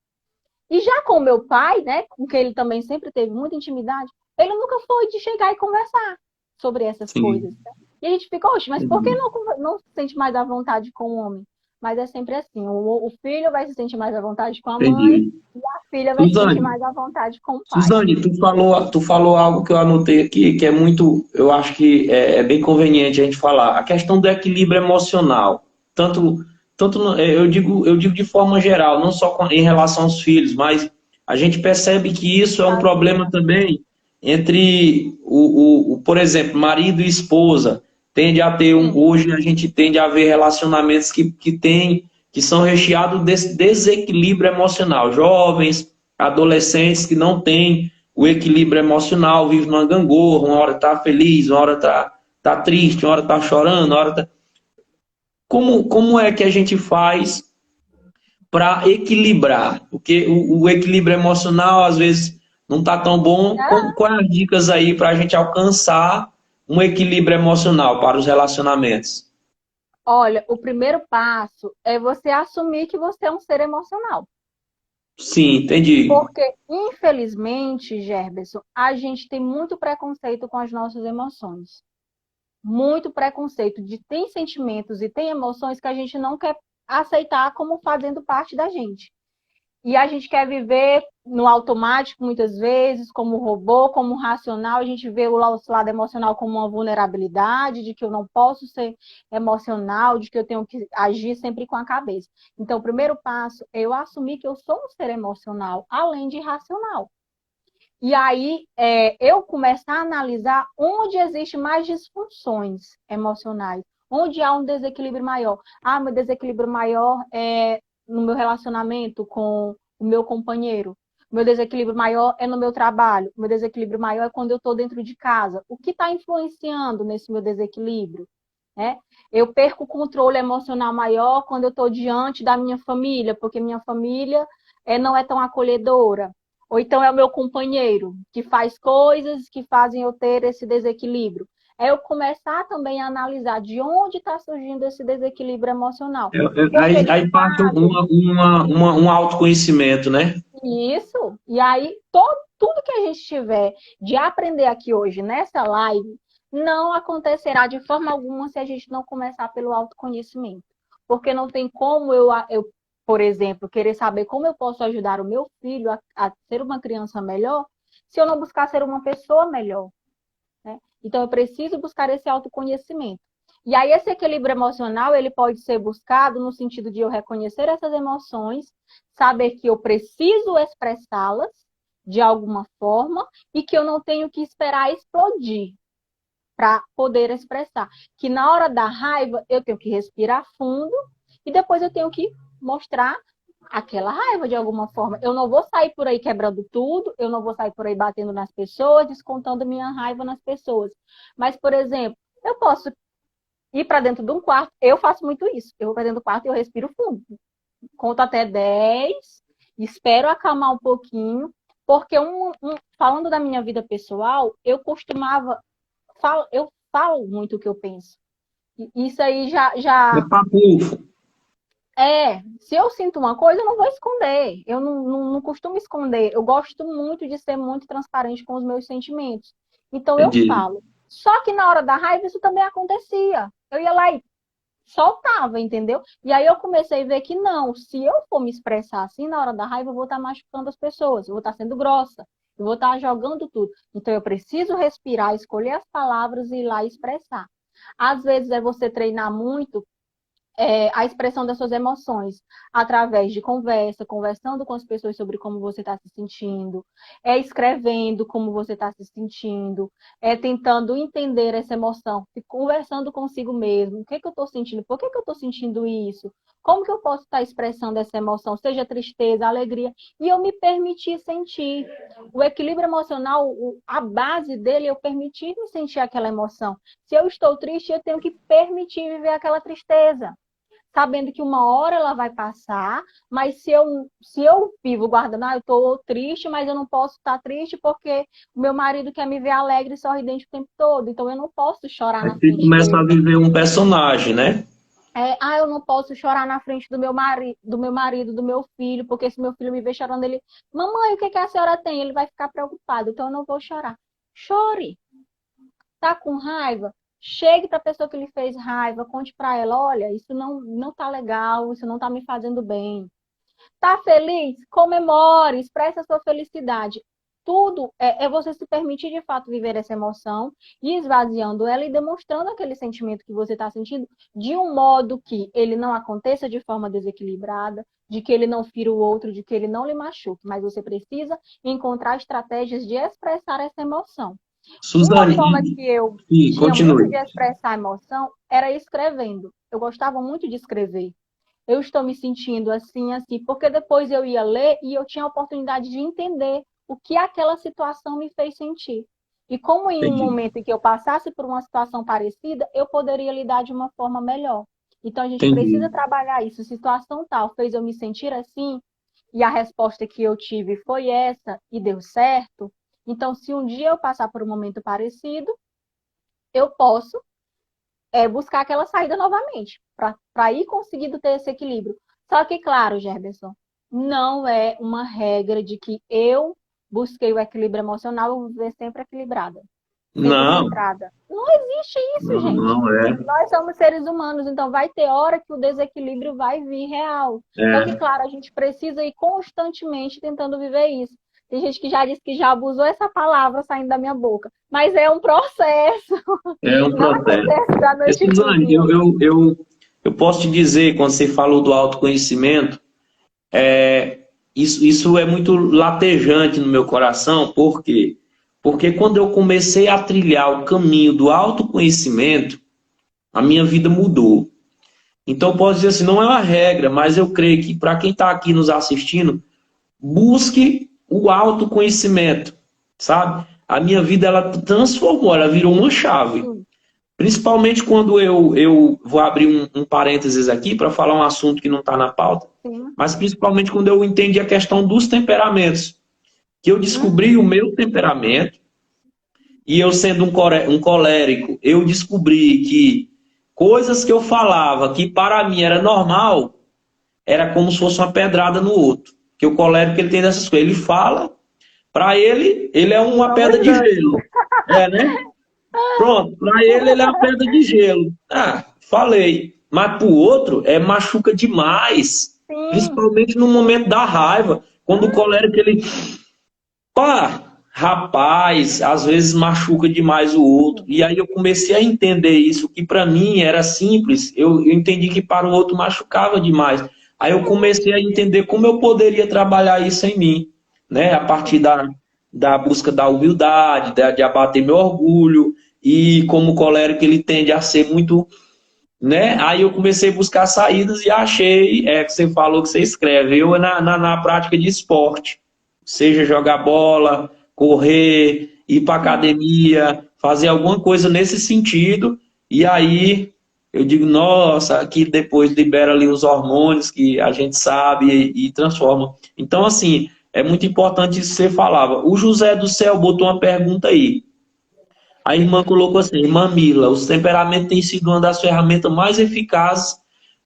Speaker 2: E já com o meu pai, né, com quem ele também sempre teve muita intimidade, ele nunca foi de chegar e conversar sobre essas coisas.
Speaker 1: Sim.
Speaker 2: Né? E a gente fica, oxe, mas por que
Speaker 1: Entendi.
Speaker 2: não se sente mais à vontade com o homem? Mas é sempre assim, o filho vai se sentir mais à vontade com a mãe
Speaker 1: Entendi.
Speaker 2: e a filha vai se sentir
Speaker 1: Suzane,
Speaker 2: mais à vontade com o pai.
Speaker 1: Suzane, tu falou algo que eu anotei aqui, que é muito, eu acho que é bem conveniente a gente falar. A questão do equilíbrio emocional. Tanto, eu digo de forma geral, não só em relação aos filhos, mas a gente percebe que isso é um
Speaker 2: A
Speaker 1: problema
Speaker 2: vida.
Speaker 1: também entre, por exemplo, marido e esposa. Tende a ter
Speaker 2: Sim.
Speaker 1: hoje a gente tende a ver relacionamentos que são recheados desse desequilíbrio emocional. Jovens adolescentes que não têm o equilíbrio emocional, vivem numa gangorra, uma hora está feliz, uma hora tá triste, uma hora está chorando, uma hora tá... Como é que a gente faz para equilibrar? Porque o equilíbrio emocional, às vezes, não está tão bom. Quais as dicas aí para a gente alcançar um equilíbrio emocional para os relacionamentos?
Speaker 2: Olha, o primeiro passo é você assumir que você é um ser emocional.
Speaker 1: Sim, entendi.
Speaker 2: Porque, infelizmente, Gerberson, a gente tem muito preconceito com as nossas emoções. Muito preconceito de tem sentimentos e tem emoções que a gente não quer aceitar como fazendo parte da gente. E a gente quer viver no automático muitas vezes, como robô, como racional. A gente vê o nosso lado emocional como uma vulnerabilidade, de que eu não posso ser emocional, de que eu tenho que agir sempre com a cabeça. Então, o primeiro passo é eu assumir que eu sou um ser emocional, além de racional. E aí, eu começar a analisar onde existe mais disfunções emocionais, onde há um desequilíbrio maior. Ah, meu desequilíbrio maior é no meu relacionamento com o meu companheiro. O meu desequilíbrio maior é no meu trabalho. O meu desequilíbrio maior é quando eu estou dentro de casa. O que está influenciando nesse meu desequilíbrio? Né? Eu perco o controle emocional maior quando eu estou diante da minha família, porque minha família não é tão acolhedora. Ou então é o meu companheiro, que faz coisas que fazem eu ter esse desequilíbrio. É eu começar também a analisar de onde está surgindo esse desequilíbrio emocional. Porque, de
Speaker 1: Aí parte
Speaker 2: fato,
Speaker 1: um autoconhecimento, né?
Speaker 2: isso, e aí tudo que a gente tiver de aprender aqui hoje nessa live não acontecerá de forma alguma se a gente não começar pelo autoconhecimento. Porque não tem como eu, por exemplo, querer saber como eu posso ajudar o meu filho a ser uma criança melhor se eu não buscar ser uma pessoa melhor. Né? Então, eu preciso buscar esse autoconhecimento. E aí, esse equilíbrio emocional, ele pode ser buscado no sentido de eu reconhecer essas emoções, saber que eu preciso expressá-las de alguma forma e que eu não tenho que esperar explodir para poder expressar. Que na hora da raiva, eu tenho que respirar fundo e depois eu tenho que mostrar aquela raiva de alguma forma. Eu não vou sair por aí quebrando tudo, eu não vou sair por aí batendo nas pessoas, descontando minha raiva nas pessoas. Mas, por exemplo, eu posso ir para dentro de um quarto, eu faço muito isso. Eu vou para dentro do quarto e eu respiro fundo. Conto até 10, espero acalmar um pouquinho, porque falando da minha vida pessoal, eu costumava, eu falo muito o que eu penso. Isso aí
Speaker 1: É
Speaker 2: já
Speaker 1: papufo.
Speaker 2: se eu sinto uma coisa, eu não vou esconder. Eu não costumo esconder. Eu gosto muito de ser muito transparente com os meus sentimentos. Então eu
Speaker 1: Entendi.
Speaker 2: falo. Só que na hora da raiva isso também acontecia. Eu ia lá e soltava, entendeu? E aí eu comecei a ver que não, se eu for me expressar assim na hora da raiva, eu vou estar machucando as pessoas, eu vou estar sendo grossa, eu vou estar jogando tudo. Então eu preciso respirar, escolher as palavras e ir lá e expressar. Às vezes é você treinar muito a expressão das suas emoções através de conversa, conversando com as pessoas sobre como você está se sentindo, escrevendo como você está se sentindo, tentando entender essa emoção, conversando consigo mesmo. O que que eu estou sentindo? Por que que eu estou sentindo isso? Como que eu posso estar expressando essa emoção, seja tristeza, alegria, e eu me permitir sentir. O equilíbrio emocional, a base dele é eu permitir me sentir aquela emoção. Se eu estou triste, eu tenho que permitir viver aquela tristeza sabendo que uma hora ela vai passar, mas se eu vivo guardando, eu estou triste, mas eu não posso estar triste porque o meu marido quer me ver alegre e sorridente o tempo todo, então eu não posso chorar
Speaker 1: Aí
Speaker 2: na
Speaker 1: você
Speaker 2: frente
Speaker 1: começa a
Speaker 2: dele.
Speaker 1: viver um personagem, né?
Speaker 2: Eu não posso chorar na frente do meu marido, do meu filho, porque se meu filho me ver chorando, ele, mamãe, o que que a senhora tem? Ele vai ficar preocupado, então eu não vou chorar. Chore, tá com raiva? Chegue para a pessoa que lhe fez raiva, conte para ela, olha, isso não tá legal, isso não tá me fazendo bem. Tá feliz? Comemore, expresse a sua felicidade. Tudo é você se permitir de fato viver essa emoção e esvaziando ela e demonstrando aquele sentimento que você está sentindo de um modo que ele não aconteça de forma desequilibrada, de que ele não fira o outro, de que ele não lhe machuque, mas você precisa encontrar estratégias de expressar essa emoção. Uma
Speaker 1: Suzane,
Speaker 2: forma que eu tinha muito
Speaker 1: continue.
Speaker 2: de expressar a emoção era escrevendo. Eu gostava muito de escrever. Eu estou me sentindo assim, assim, porque depois eu ia ler e eu tinha a oportunidade de entender o que aquela situação me fez sentir. E como em um
Speaker 1: Entendi.
Speaker 2: momento em que eu passasse por uma situação parecida, eu poderia lidar de uma forma melhor. Então a gente precisa
Speaker 1: Entendi.
Speaker 2: trabalhar isso. Situação tal fez eu me sentir assim, e a resposta que eu tive foi essa, e deu certo. Então, se um dia eu passar por um momento parecido, eu posso buscar aquela saída novamente, para ir conseguindo ter esse equilíbrio. Só que, claro, Gerberson, não é uma regra de que eu busquei o equilíbrio emocional, eu vou viver sempre equilibrada, sempre
Speaker 1: Não,
Speaker 2: centrada. Não existe isso, gente.
Speaker 1: não é.
Speaker 2: Nós somos seres humanos, então vai ter hora que o desequilíbrio vai vir real. Só que,
Speaker 1: É,
Speaker 2: claro, a gente precisa ir constantemente tentando viver isso. Tem gente que já disse que já abusou essa palavra saindo da minha boca. Mas é um processo.
Speaker 1: é um
Speaker 2: Não
Speaker 1: processo.
Speaker 2: acontece da
Speaker 1: E,
Speaker 2: noite pro
Speaker 1: Suzane,
Speaker 2: dia.
Speaker 1: eu posso te dizer, quando você falou do autoconhecimento, isso é muito latejante no meu coração, por quê? Porque quando eu comecei a trilhar o caminho do autoconhecimento, a minha vida mudou. Então, eu posso dizer assim, não é uma regra, mas eu creio que para quem está aqui nos assistindo, busque o autoconhecimento, sabe? A minha vida, ela transformou, ela virou uma chave.
Speaker 2: Sim.
Speaker 1: Principalmente quando eu vou abrir um parênteses aqui para falar um assunto que não está na pauta,
Speaker 2: Sim.
Speaker 1: mas principalmente quando eu entendi a questão dos temperamentos, que eu descobri o
Speaker 2: Uhum.
Speaker 1: meu temperamento, e eu sendo um colérico, eu descobri que coisas que eu falava que para mim era normal, era como se fosse uma pedrada no outro. Que o colérico ele tem dessas coisas. Ele fala, para ele é uma pedra
Speaker 2: Somos
Speaker 1: de
Speaker 2: dois.
Speaker 1: gelo. É, né? Pronto, para ele é uma pedra de gelo. Ah, falei. Mas para o outro é machuca demais.
Speaker 2: Sim.
Speaker 1: Principalmente no momento da raiva. Quando o
Speaker 2: Hum.
Speaker 1: colérico ele. Pá, rapaz, às vezes machuca demais o outro. E aí eu comecei a entender isso, que para mim era simples. Eu entendi que para o outro machucava demais. Aí eu comecei a entender como eu poderia trabalhar isso em mim, né? A partir
Speaker 2: Sim.
Speaker 1: da busca da humildade, de abater meu orgulho. E como o colérico ele tende a ser muito, né? Aí eu comecei a buscar saídas e achei, que você falou que você escreve, eu na prática de esporte, seja jogar bola, correr, ir para
Speaker 2: Sim.
Speaker 1: academia, fazer alguma coisa nesse sentido, e aí eu digo, nossa, aqui depois libera ali os hormônios que a gente sabe e transforma. Então, assim, é muito importante isso que você falava. O José do Céu botou uma pergunta aí. A irmã colocou assim, irmã Mila, os temperamentos têm sido uma das ferramentas mais eficazes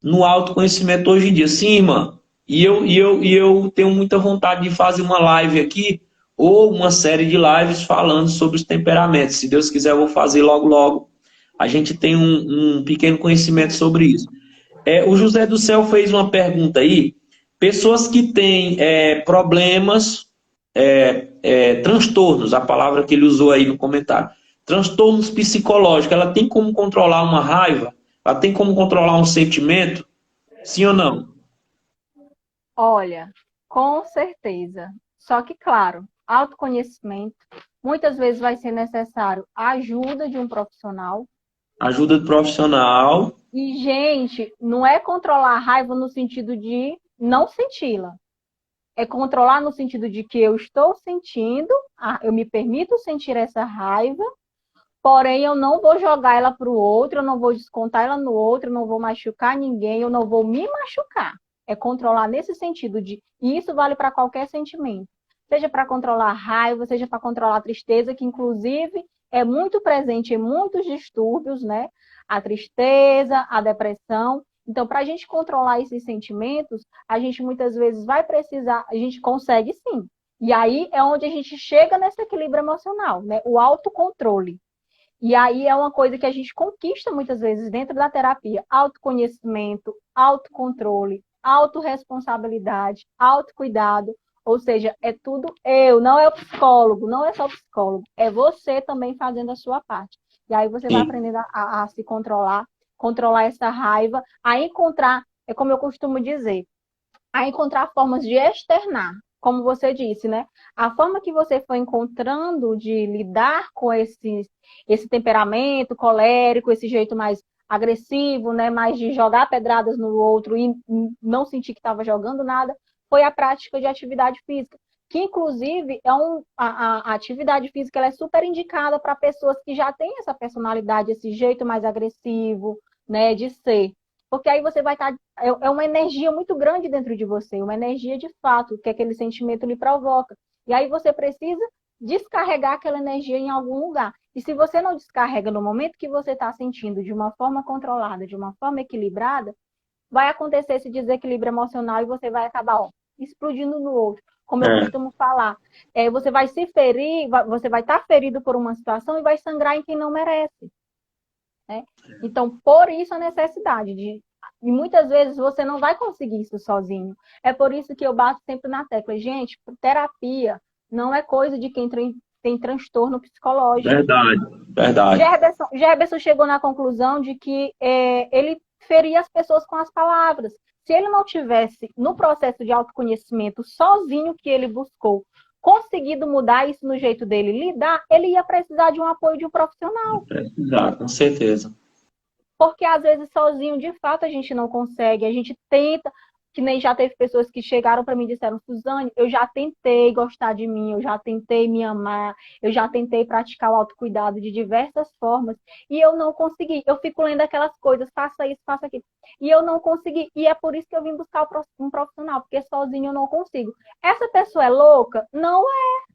Speaker 1: no autoconhecimento hoje em dia. Sim, irmã. E eu tenho muita vontade de fazer uma live aqui, ou uma série de lives falando sobre os temperamentos. Se Deus quiser, eu vou fazer logo, logo. A gente tem um pequeno conhecimento sobre isso. O José do Céu fez uma pergunta aí. Pessoas que têm problemas, transtornos, a palavra que ele usou aí no comentário. Transtornos psicológicos, ela tem como controlar uma raiva? Ela tem como controlar um sentimento? Sim ou não?
Speaker 2: Olha, com certeza. Só que, claro, autoconhecimento, muitas vezes vai ser necessário a ajuda de um profissional.
Speaker 1: Ajuda do profissional.
Speaker 2: E, gente, não é controlar a raiva no sentido de não senti-la. É controlar no sentido de que eu estou sentindo, eu me permito sentir essa raiva, porém eu não vou jogar ela para o outro, eu não vou descontar ela no outro, eu não vou machucar ninguém, eu não vou me machucar. É controlar nesse sentido de. E isso vale para qualquer sentimento. Seja para controlar a raiva, seja para controlar a tristeza, que inclusive é muito presente em muitos distúrbios, né? A tristeza, a depressão. Então, para a gente controlar esses sentimentos, a gente muitas vezes vai precisar, a gente consegue sim. E aí é onde a gente chega nesse equilíbrio emocional, né? O autocontrole. E aí é uma coisa que a gente conquista muitas vezes dentro da terapia: autoconhecimento, autocontrole, autorresponsabilidade, autocuidado. Ou seja, é tudo eu, não é o psicólogo, não é só o psicólogo, é você também fazendo a sua parte. E aí você vai
Speaker 1: Sim.
Speaker 2: aprendendo a se controlar, controlar essa raiva, a encontrar, é como eu costumo dizer, a encontrar formas de externar, como você disse, né? A forma que você foi encontrando de lidar com esse temperamento colérico, esse jeito mais agressivo, né? Mais de jogar pedradas no outro e não sentir que estava jogando nada, foi a prática de atividade física. Que, inclusive, a atividade física ela é super indicada para pessoas que já têm essa personalidade, esse jeito mais agressivo, né, de ser. Porque aí você vai estar. É uma energia muito grande dentro de você, uma energia de fato, que aquele sentimento lhe provoca. E aí você precisa descarregar aquela energia em algum lugar. E se você não descarrega no momento que você está sentindo de uma forma controlada, de uma forma equilibrada, vai acontecer esse desequilíbrio emocional e você vai acabar explodindo no outro. Como eu
Speaker 1: É,
Speaker 2: costumo falar, você vai se ferir, você vai estar ferido por uma situação e vai sangrar em quem não merece. Né? Então, por isso a necessidade de. E muitas vezes você não vai conseguir isso sozinho. É por isso que eu bato sempre na tecla. Gente, terapia não é coisa de quem tem transtorno psicológico.
Speaker 1: verdade, verdade.
Speaker 2: Gerberson chegou na conclusão de que ele feria as pessoas com as palavras. Se ele não tivesse, no processo de autoconhecimento sozinho que ele buscou, conseguido mudar isso no jeito dele lidar, ele ia precisar de um apoio de um profissional.
Speaker 1: Precisar, com certeza.
Speaker 2: Porque às vezes sozinho, de fato, a gente não consegue, a gente tenta. Que nem já teve pessoas que chegaram para mim e disseram, Suzane, eu já tentei gostar de mim, eu já tentei me amar, eu já tentei praticar o autocuidado de diversas formas e eu não consegui. Eu fico lendo aquelas coisas, faça isso, faça aquilo. E eu não consegui. E é por isso que eu vim buscar um profissional, porque sozinho eu não consigo. Essa pessoa é louca? Não é.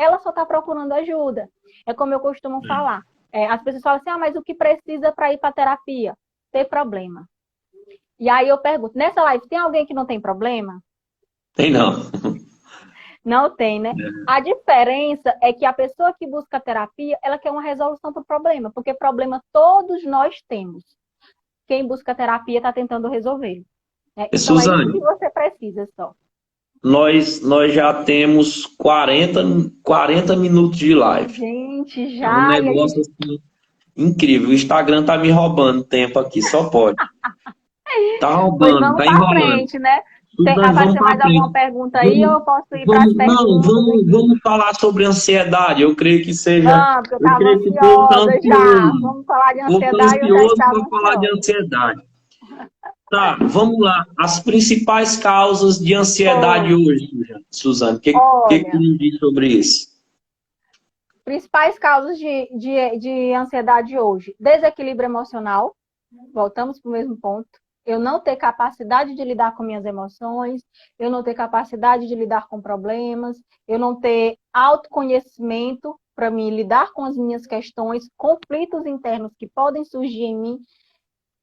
Speaker 2: Ela só está procurando ajuda. É como eu costumo falar. As pessoas falam assim, mas o que precisa para ir para terapia? Ter problema. E aí eu pergunto, nessa live tem alguém que não tem problema?
Speaker 1: Tem não.
Speaker 2: Não tem, né? A diferença é que a pessoa que busca terapia, ela quer uma resolução para o problema, porque problema todos nós temos. Quem busca terapia está tentando resolver. Né? Então é isso que
Speaker 1: Suzane,
Speaker 2: você precisa só.
Speaker 1: nós já temos 40 minutos de live.
Speaker 2: Gente,
Speaker 1: É um
Speaker 2: já, e a
Speaker 1: negócio
Speaker 2: gente...
Speaker 1: assim, incrível. O Instagram tá me roubando tempo aqui, só pode. Tá
Speaker 2: Pois
Speaker 1: roubando,
Speaker 2: vamos
Speaker 1: tá
Speaker 2: para
Speaker 1: enrolando.
Speaker 2: frente, né?
Speaker 1: Suzane, vamos
Speaker 2: Apareceu
Speaker 1: para
Speaker 2: mais alguma
Speaker 1: frente.
Speaker 2: pergunta aí ou
Speaker 1: Vamos,
Speaker 2: eu posso ir para as perguntas aqui?
Speaker 1: vamos falar sobre ansiedade. Eu creio que seja.
Speaker 2: Vamos, porque eu
Speaker 1: Eu
Speaker 2: estava
Speaker 1: creio que o povo está
Speaker 2: ansiosa já.
Speaker 1: ansioso.
Speaker 2: Vamos falar de
Speaker 1: O povo está
Speaker 2: ansiedade, eu já
Speaker 1: ansioso
Speaker 2: estava
Speaker 1: para falar de
Speaker 2: ansiosa.
Speaker 1: ansiedade. Tá, vamos lá. As principais causas de ansiedade
Speaker 2: Bom,
Speaker 1: hoje, Suzane. O que
Speaker 2: olha,
Speaker 1: me diz sobre isso?
Speaker 2: principais causas de ansiedade hoje. Desequilíbrio emocional. Voltamos para o mesmo ponto. Eu não ter capacidade de lidar com minhas emoções, eu não ter capacidade de lidar com problemas, eu não ter autoconhecimento para me lidar com as minhas questões, conflitos internos que podem surgir em mim,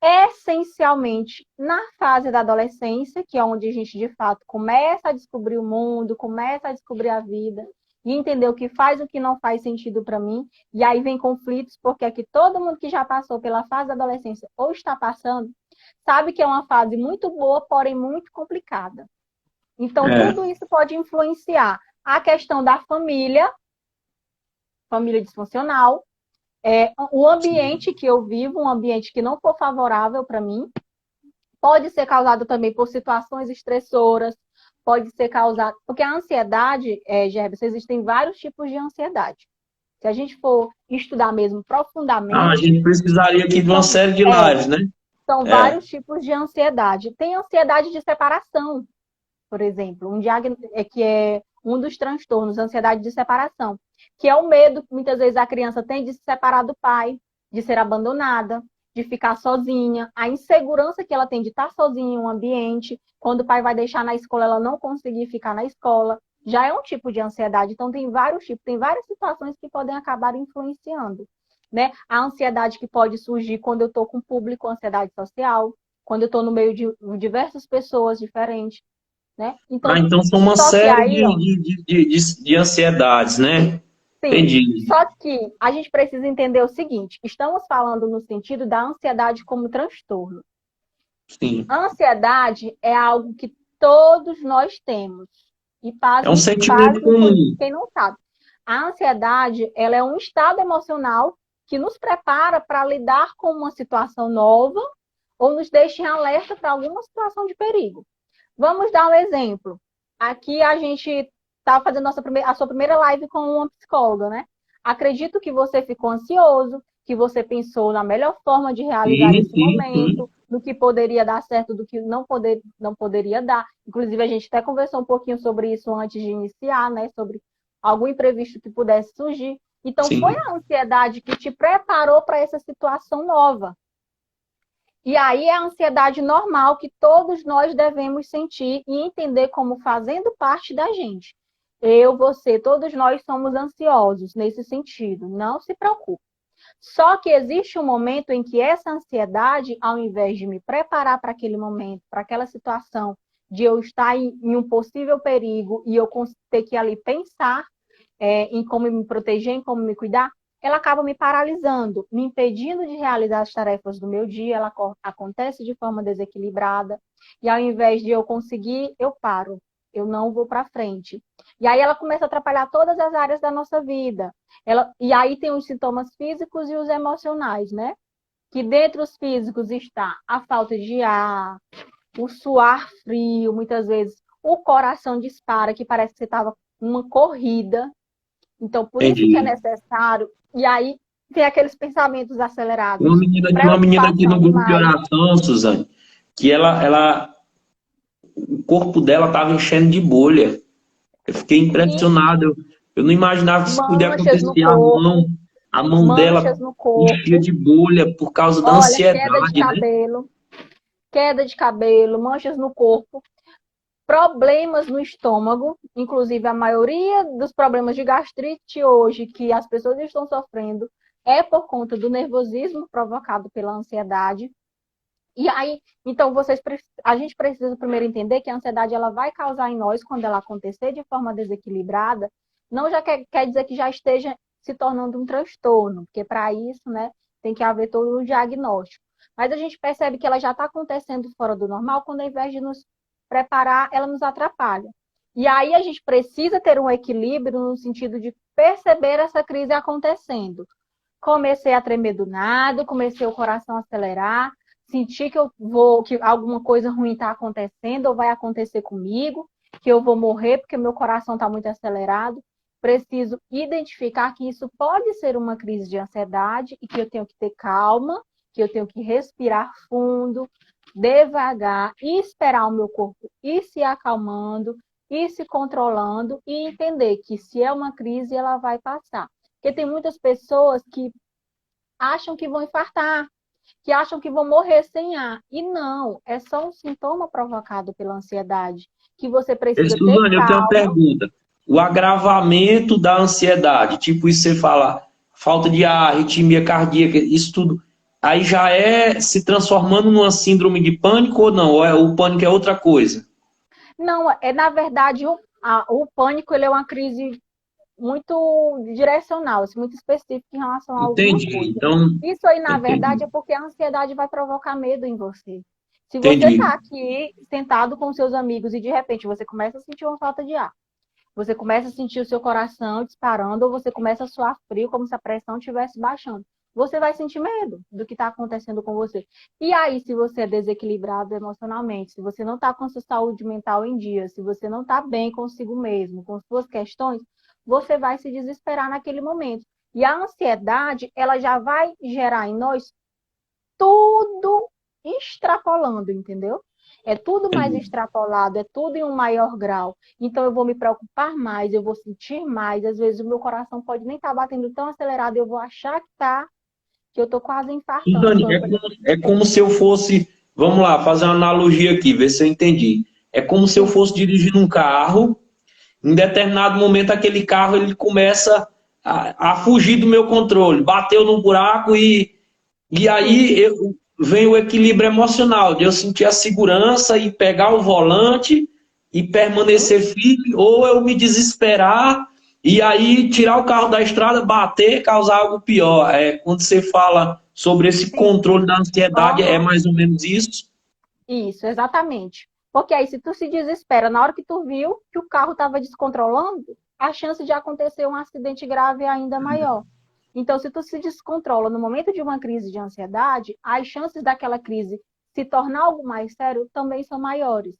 Speaker 2: essencialmente na fase da adolescência, que é onde a gente de fato começa a descobrir o mundo, começa a descobrir a vida e entender o que faz e o que não faz sentido para mim. E aí vem conflitos, porque aqui todo mundo que já passou pela fase da adolescência ou está passando, sabe que é uma fase muito boa, porém muito complicada. Então,
Speaker 1: É,
Speaker 2: tudo isso pode influenciar a questão da família disfuncional, o ambiente que eu vivo, um ambiente que não for favorável para mim, pode ser causado também por situações estressoras, pode ser causado... Porque a ansiedade, Gerson, existem vários tipos de ansiedade. Se a gente for estudar mesmo
Speaker 1: a
Speaker 2: profundamente,
Speaker 1: gente precisaria aqui de uma
Speaker 2: são,
Speaker 1: série de lives, né?
Speaker 2: são
Speaker 1: É,
Speaker 2: vários tipos de ansiedade. Tem ansiedade de separação, por exemplo, que é um dos transtornos, ansiedade de separação, que é o medo que muitas vezes a criança tem de se separar do pai, de ser abandonada, de ficar sozinha, a insegurança que ela tem de estar sozinha em um ambiente, quando o pai vai deixar na escola, ela não conseguir ficar na escola, já é um tipo de ansiedade. Então, tem vários tipos, tem várias situações que podem acabar influenciando. Né? A ansiedade que pode surgir quando eu estou com o público, ansiedade social, quando eu estou no meio de diversas pessoas diferentes. Né? Então,
Speaker 1: então são uma
Speaker 2: só que
Speaker 1: série
Speaker 2: aí, ó,
Speaker 1: de ansiedades, né?
Speaker 2: sim,
Speaker 1: Entendi.
Speaker 2: só que a gente precisa entender o seguinte, estamos falando no sentido da ansiedade como transtorno.
Speaker 1: Sim.
Speaker 2: A ansiedade é algo que todos nós temos. E
Speaker 1: É um
Speaker 2: pasme,
Speaker 1: sentimento
Speaker 2: pasme
Speaker 1: comum.
Speaker 2: quem não sabe. A ansiedade, ela é um estado emocional que nos prepara para lidar com uma situação nova ou nos deixa em alerta para alguma situação de perigo. Vamos dar um exemplo. Aqui a gente está fazendo a sua primeira live com uma psicóloga, né? Acredito que você ficou ansioso, que você pensou na melhor forma de realizar
Speaker 1: Sim,
Speaker 2: esse
Speaker 1: sim, sim.
Speaker 2: momento, do que poderia dar certo, do que não poderia dar. Inclusive, a gente até conversou um pouquinho sobre isso antes de iniciar, né? Sobre algum imprevisto que pudesse surgir. Então, foi
Speaker 1: Sim.
Speaker 2: a ansiedade que te preparou para essa situação nova. E aí é a ansiedade normal que todos nós devemos sentir e entender como fazendo parte da gente. Eu, você, todos nós somos ansiosos nesse sentido. Não se preocupe. Só que existe um momento em que essa ansiedade, ao invés de me preparar para aquele momento, para aquela situação, de eu estar em um possível perigo e eu ter que ali pensar em como me proteger, em como me cuidar, ela acaba me paralisando, me impedindo de realizar as tarefas do meu dia, ela acontece de forma desequilibrada, e ao invés de eu conseguir, eu paro, eu não vou para frente. E aí ela começa a atrapalhar todas as áreas da nossa vida. E aí tem os sintomas físicos e os emocionais, né? Que dentre os físicos está a falta de ar, o suar frio, muitas vezes o coração dispara, que parece que você estava numa corrida. Então, por isso que é
Speaker 1: Entendi.
Speaker 2: necessário. E aí tem aqueles pensamentos
Speaker 1: Tem
Speaker 2: acelerados,
Speaker 1: uma menina aqui no
Speaker 2: preocupação
Speaker 1: grupo de
Speaker 2: demais.
Speaker 1: oração, Suzane, que ela o corpo dela estava enchendo de bolha. Eu fiquei
Speaker 2: Sim,
Speaker 1: impressionado. Eu não imaginava que isso podia
Speaker 2: manchas no
Speaker 1: acontecer.
Speaker 2: corpo,
Speaker 1: A mão
Speaker 2: manchas
Speaker 1: dela
Speaker 2: no
Speaker 1: enchia
Speaker 2: corpo.
Speaker 1: de bolha por causa da
Speaker 2: Olha,
Speaker 1: ansiedade, né?
Speaker 2: queda de cabelo, manchas no corpo, problemas no estômago, inclusive a maioria dos problemas de gastrite hoje que as pessoas estão sofrendo é por conta do nervosismo provocado pela ansiedade. E aí, então a gente precisa primeiro entender que a ansiedade ela vai causar em nós quando ela acontecer de forma desequilibrada, não já quer dizer que já esteja se tornando um transtorno, porque para isso, né, tem que haver todo um diagnóstico. Mas a gente percebe que ela já está acontecendo fora do normal quando ao invés de nos preparar, ela nos atrapalha. E aí a gente precisa ter um equilíbrio no sentido de perceber essa crise acontecendo. Comecei a tremer do nada, comecei o coração a acelerar, senti que alguma coisa ruim está acontecendo ou vai acontecer comigo, que eu vou morrer porque meu coração está muito acelerado. Preciso identificar que isso pode ser uma crise de ansiedade e que eu tenho que ter calma, que eu tenho que respirar fundo, devagar, e esperar o meu corpo ir se acalmando, ir se controlando e entender que se é uma crise, ela vai passar. Porque tem muitas pessoas que acham que vão infartar, que acham que vão morrer sem ar. E não, é só um sintoma provocado pela ansiedade, que você
Speaker 1: E,
Speaker 2: precisa ter
Speaker 1: Suzane, eu tenho uma
Speaker 2: calma.
Speaker 1: pergunta. O agravamento da ansiedade, tipo isso você fala, falta de ar, arritmia cardíaca, isso tudo, aí já é se transformando numa síndrome de pânico ou não? Ou o pânico é outra coisa?
Speaker 2: Não, na verdade, o pânico ele é uma crise muito direcional, assim, muito específica em relação a alguma
Speaker 1: Entendi.
Speaker 2: coisa.
Speaker 1: Então,
Speaker 2: Isso aí, na
Speaker 1: entendi.
Speaker 2: verdade, é porque a ansiedade vai provocar medo em você. Se você
Speaker 1: Entendi.
Speaker 2: está aqui sentado com seus amigos e de repente você começa a sentir uma falta de ar, você começa a sentir o seu coração disparando ou você começa a suar frio como se a pressão estivesse baixando. Você vai sentir medo do que está acontecendo com você. E aí, se você é desequilibrado emocionalmente, se você não está com sua saúde mental em dia, se você não está bem consigo mesmo, com suas questões, você vai se desesperar naquele momento. E a ansiedade, ela já vai gerar em nós tudo extrapolando, entendeu? É tudo mais
Speaker 1: Entendi.
Speaker 2: extrapolado, é tudo em um maior grau. Então eu vou me preocupar mais, eu vou sentir mais. Às vezes o meu coração pode nem estar batendo tão acelerado, eu vou achar que tá, que eu tô quase infartando.
Speaker 1: Suzane, é como se eu fosse, vamos lá, fazer uma analogia aqui, ver se eu entendi. É como se eu
Speaker 2: Sim,
Speaker 1: fosse dirigindo um carro. Em determinado momento, aquele carro ele começa a fugir do meu controle, bateu no buraco e
Speaker 2: sim,
Speaker 1: aí vem o equilíbrio emocional, de eu sentir a segurança e pegar o volante e
Speaker 2: sim,
Speaker 1: permanecer firme, ou eu me desesperar e aí tirar o carro da estrada, bater, causar algo pior. É, quando você fala sobre esse
Speaker 2: sim.
Speaker 1: controle da ansiedade, é
Speaker 2: Aham.
Speaker 1: mais ou menos isso?
Speaker 2: Isso, exatamente. Porque aí, se tu se desespera na hora que tu viu que o carro estava descontrolando, a chance de acontecer um acidente grave é ainda maior. Então, se tu se descontrola no momento de uma crise de ansiedade, as chances daquela crise se tornar algo mais sério também são maiores.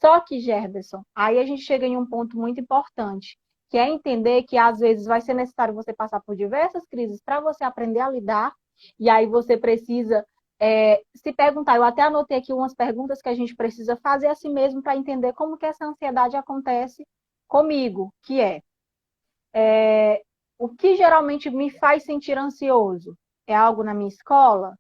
Speaker 2: Só que, Gerberson, aí a gente chega em um ponto muito importante, que é entender que às vezes vai ser necessário você passar por diversas crises para você aprender a lidar, e aí você precisa se perguntar, eu até anotei aqui umas perguntas que a gente precisa fazer a si mesmo para entender como que essa ansiedade acontece comigo, que o que geralmente me faz sentir ansioso? É algo na minha escola?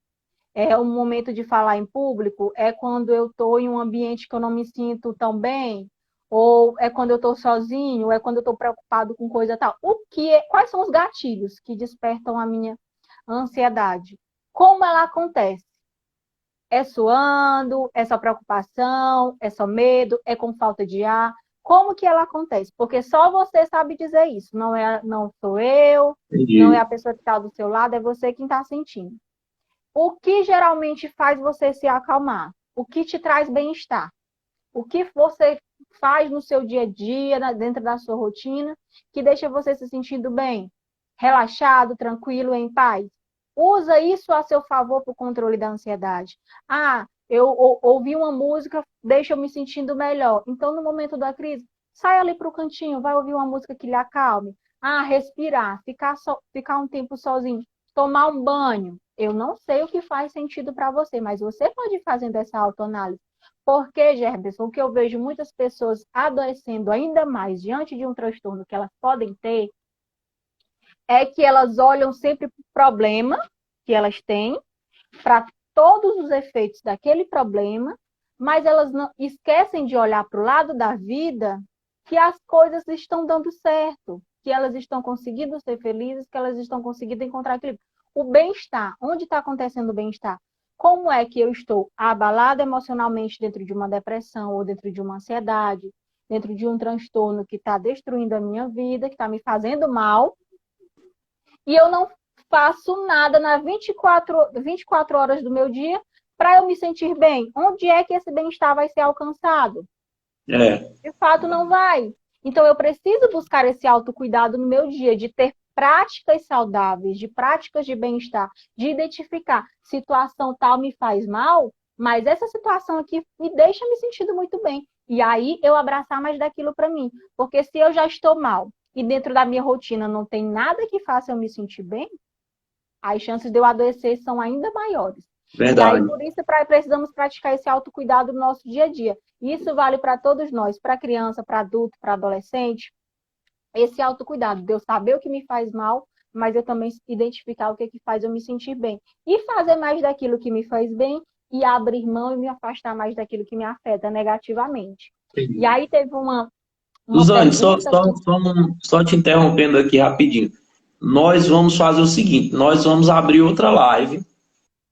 Speaker 2: É um momento de falar em público? É quando eu estou em um ambiente que eu não me sinto tão bem? Ou é quando eu estou sozinho? É quando eu estou preocupado com coisa tal? Quais são os gatilhos que despertam a minha ansiedade? Como ela acontece? É suando? É só preocupação? É só medo? É com falta de ar? Como que ela acontece? Porque só você sabe dizer isso. Não sou eu, não é
Speaker 1: Entendi.
Speaker 2: a pessoa que está do seu lado, é você quem está sentindo. O que geralmente faz você se acalmar? O que te traz bem-estar? O que você faz no seu dia a dia, dentro da sua rotina, que deixa você se sentindo bem, relaxado, tranquilo, em paz? Usa isso a seu favor para o controle da ansiedade. Ah, eu ouvi uma música, deixa eu me sentindo melhor. Então, no momento da crise, sai ali para o cantinho, vai ouvir uma música que lhe acalme. Ah, respirar, ficar um tempo sozinho, tomar um banho. Eu não sei o que faz sentido para você, mas você pode ir fazendo essa autoanálise. Porque, Gerberson, o que eu vejo muitas pessoas adoecendo ainda mais diante de um transtorno que elas podem ter, é que elas olham sempre para o problema que elas têm, para todos os efeitos daquele problema, mas elas não esquecem de olhar para o lado da vida que as coisas estão dando certo, que elas estão conseguindo ser felizes, que elas estão conseguindo encontrar equilíbrio. O bem-estar, onde está acontecendo o bem-estar? Como é que eu estou abalada emocionalmente dentro de uma depressão ou dentro de uma ansiedade, dentro de um transtorno que está destruindo a minha vida, que está me fazendo mal, e eu não faço nada nas 24 horas do meu dia para eu me sentir bem. Onde é que esse bem-estar vai ser alcançado? De fato, não vai. Então, eu preciso buscar esse autocuidado no meu dia, de ter práticas saudáveis, de práticas de bem-estar, de identificar situação tal me faz mal, mas essa situação aqui me deixa me sentindo muito bem. E aí, eu abraçar mais daquilo para mim. Porque se eu já estou mal e dentro da minha rotina não tem nada que faça eu me sentir bem, as chances de eu adoecer são ainda maiores.
Speaker 1: Verdade.
Speaker 2: E aí, por isso, precisamos praticar esse autocuidado no nosso dia a dia. Isso vale para todos nós, para criança, para adulto, para adolescente. Esse autocuidado, de eu saber o que me faz mal, mas eu também identificar o que faz eu me sentir bem. E fazer mais daquilo que me faz bem e abrir mão e me afastar mais daquilo que me afeta negativamente.
Speaker 1: Entendi.
Speaker 2: E aí teve uma
Speaker 1: Suzane,
Speaker 2: pergunta...
Speaker 1: só te interrompendo aqui rapidinho. Nós vamos fazer o seguinte, nós vamos abrir outra live.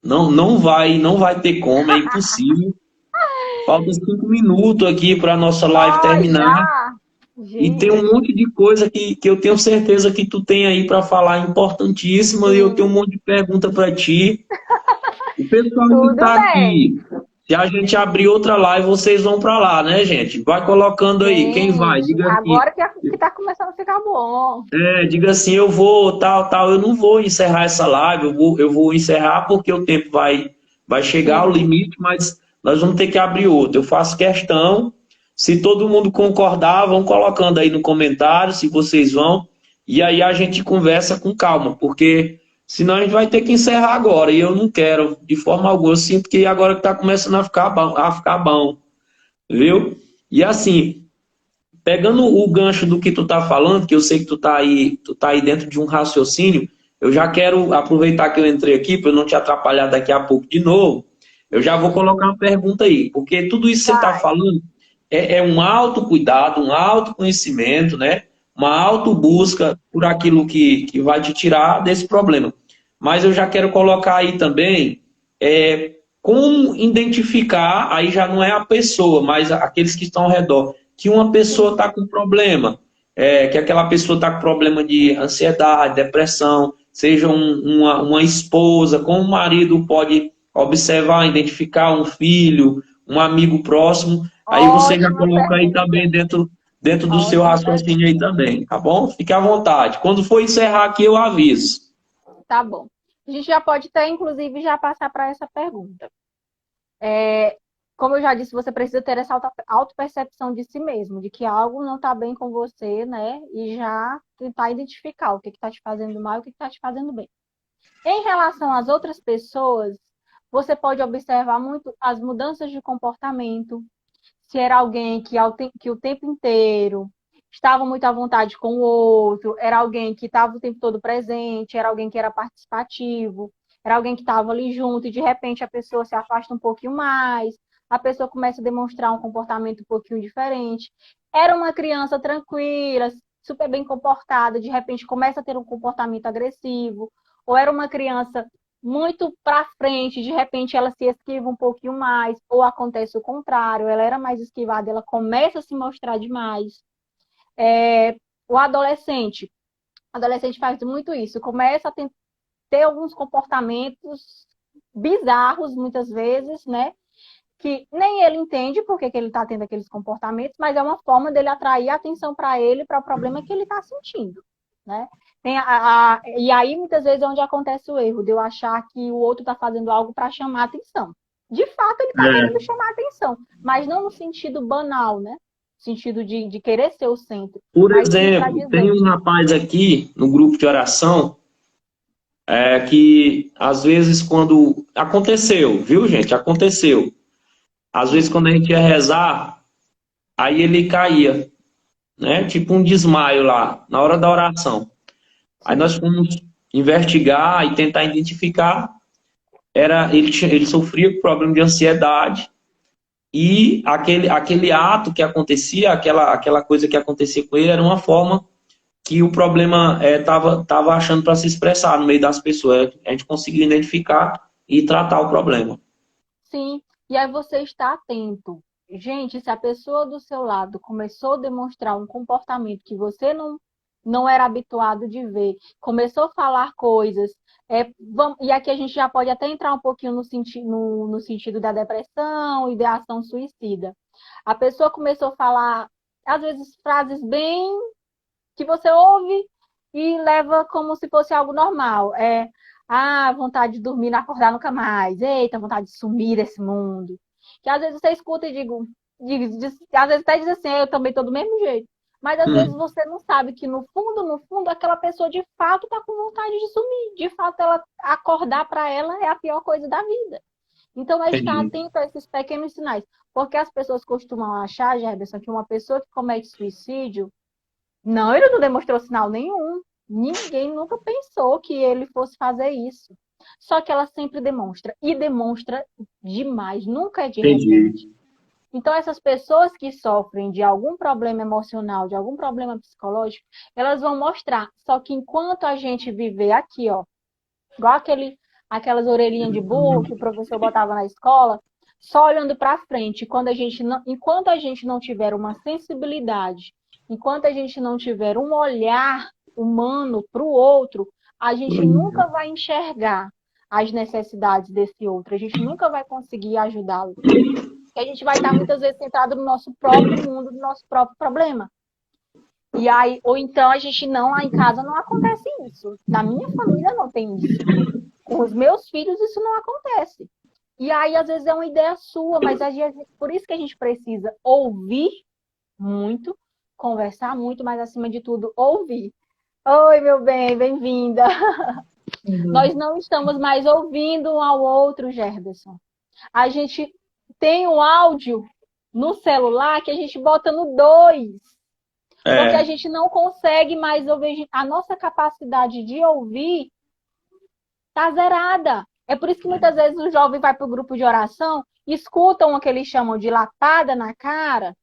Speaker 1: Não vai ter como, é impossível. Faltam 5 minutos aqui para a nossa live terminar. E tem um monte de coisa que eu tenho certeza que tu tem aí para falar importantíssima. E eu tenho um monte de pergunta para ti. O pessoal que está aqui, se a gente abrir outra live, vocês vão para lá, né, gente? Vai colocando aí. Sim, quem vai? Diga
Speaker 2: agora que está começando a ficar bom.
Speaker 1: Diga assim, eu vou, tal. Eu não vou encerrar essa live, eu vou encerrar porque o tempo vai chegar ao limite, mas nós vamos ter que abrir outro. Eu faço questão, se todo mundo concordar, vão colocando aí no comentário se vocês vão, e aí a gente conversa com calma, porque senão a gente vai ter que encerrar agora, e eu não quero, de forma alguma. Eu sinto que agora que está começando a ficar bom, viu? E assim, pegando o gancho do que tu tá falando, que eu sei que tu tá aí dentro de um raciocínio, eu já quero aproveitar que eu entrei aqui, para eu não te atrapalhar daqui a pouco de novo, eu já vou colocar uma pergunta aí, porque tudo isso que você está falando é um autocuidado, um autoconhecimento, né? Uma autobusca por aquilo que vai te tirar desse problema. Mas eu já quero colocar aí também como identificar, aí já não é a pessoa, mas aqueles que estão ao redor, que uma pessoa está com problema, que aquela pessoa está com problema de ansiedade, depressão, seja uma esposa, como o marido pode observar, identificar um filho, um amigo próximo, aí você já coloca aí também dentro do seu raciocínio aí também, tá bom? Fique à vontade. Quando for encerrar aqui, eu aviso.
Speaker 2: Tá bom. A gente já pode até, inclusive, já passar para essa pergunta. Como eu já disse, você precisa ter essa autopercepção de si mesmo, de que algo não está bem com você, né? E já tentar identificar o que está te fazendo mal e o que está te fazendo bem. Em relação às outras pessoas, você pode observar muito as mudanças de comportamento. Se era alguém que o tempo inteiro estava muito à vontade com o outro, era alguém que estava o tempo todo presente, era alguém que era participativo, era alguém que estava ali junto e de repente a pessoa se afasta um pouquinho mais, a pessoa começa a demonstrar um comportamento um pouquinho diferente. Era uma criança tranquila, super bem comportada, de repente começa a ter um comportamento agressivo, ou era uma criança muito para frente, de repente ela se esquiva um pouquinho mais, ou acontece o contrário, ela era mais esquivada, ela começa a se mostrar demais. O adolescente faz muito isso, começa a ter alguns comportamentos bizarros, muitas vezes, né? Que nem ele entende por que ele está tendo aqueles comportamentos, mas é uma forma dele atrair a atenção para ele, para o problema que ele está sentindo, né? E aí, muitas vezes, é onde acontece o erro, de eu achar que o outro está fazendo algo para chamar atenção. De fato, ele está querendo chamar atenção, mas não no sentido banal, né? No sentido de querer ser o centro.
Speaker 1: Por exemplo, tem um rapaz aqui no grupo de oração que, às vezes, quando... Aconteceu, viu, gente? Aconteceu. Às vezes, quando a gente ia rezar, aí ele caía, né? Tipo um desmaio lá, na hora da oração. Aí nós
Speaker 2: Sim.
Speaker 1: fomos investigar e tentar identificar. Ele sofria com problema de ansiedade e aquele ato que acontecia, aquela coisa que acontecia com ele, era uma forma que o problema tava achando para se expressar no meio das pessoas. A gente conseguiu identificar e tratar o problema.
Speaker 2: Sim, e aí você está atento. Gente, se a pessoa do seu lado começou a demonstrar um comportamento que você não era habituado de ver, começou a falar coisas, e aqui a gente já pode até entrar um pouquinho no sentido da depressão e da ação suicida. A pessoa começou a falar, às vezes, frases bem que você ouve e leva como se fosse algo normal. Vontade de dormir, não acordar nunca mais. Eita, vontade de sumir desse mundo. Que às vezes você escuta e às vezes até diz assim, eu também estou do mesmo jeito. Mas às vezes
Speaker 1: Hum,
Speaker 2: você não sabe que no fundo, aquela pessoa de fato está com vontade de sumir. De fato, ela acordar para ela é a pior coisa da vida. Então, é estar
Speaker 1: entendi.
Speaker 2: atento a esses pequenos sinais. Porque as pessoas costumam achar, Gerberson, que uma pessoa que comete suicídio não, ele não demonstrou sinal nenhum. Ninguém nunca pensou que ele fosse fazer isso. Só que ela sempre demonstra. E demonstra demais, nunca é de
Speaker 1: Entendi.
Speaker 2: repente. Então, essas pessoas que sofrem de algum problema emocional, de algum problema psicológico, elas vão mostrar. Só que enquanto a gente viver aqui, ó, igual aquelas orelhinhas de burro que o professor botava na escola, só olhando para frente. Enquanto a gente não tiver uma sensibilidade, enquanto a gente não tiver um olhar humano para o outro, a gente nunca vai enxergar as necessidades desse outro, a gente nunca vai conseguir ajudá-lo. Porque a gente vai estar muitas vezes centrado no nosso próprio mundo, no nosso próprio problema. E aí, ou então a gente não, lá em casa não acontece isso. Na minha família não tem isso. Com os meus filhos isso não acontece. E aí, às vezes, é uma ideia sua, mas por isso que a gente precisa ouvir muito, conversar muito, mas acima de tudo, ouvir. Oi, meu bem, bem-vinda. Nós não estamos mais ouvindo um ao outro, Gerberson. A gente tem um áudio no celular que a gente bota no 2, porque a
Speaker 1: É,
Speaker 2: gente não consegue mais ouvir. A nossa capacidade de ouvir tá zerada. É por isso que muitas vezes o jovem vai para o grupo de oração, escutam o que eles chamam de lapada na cara,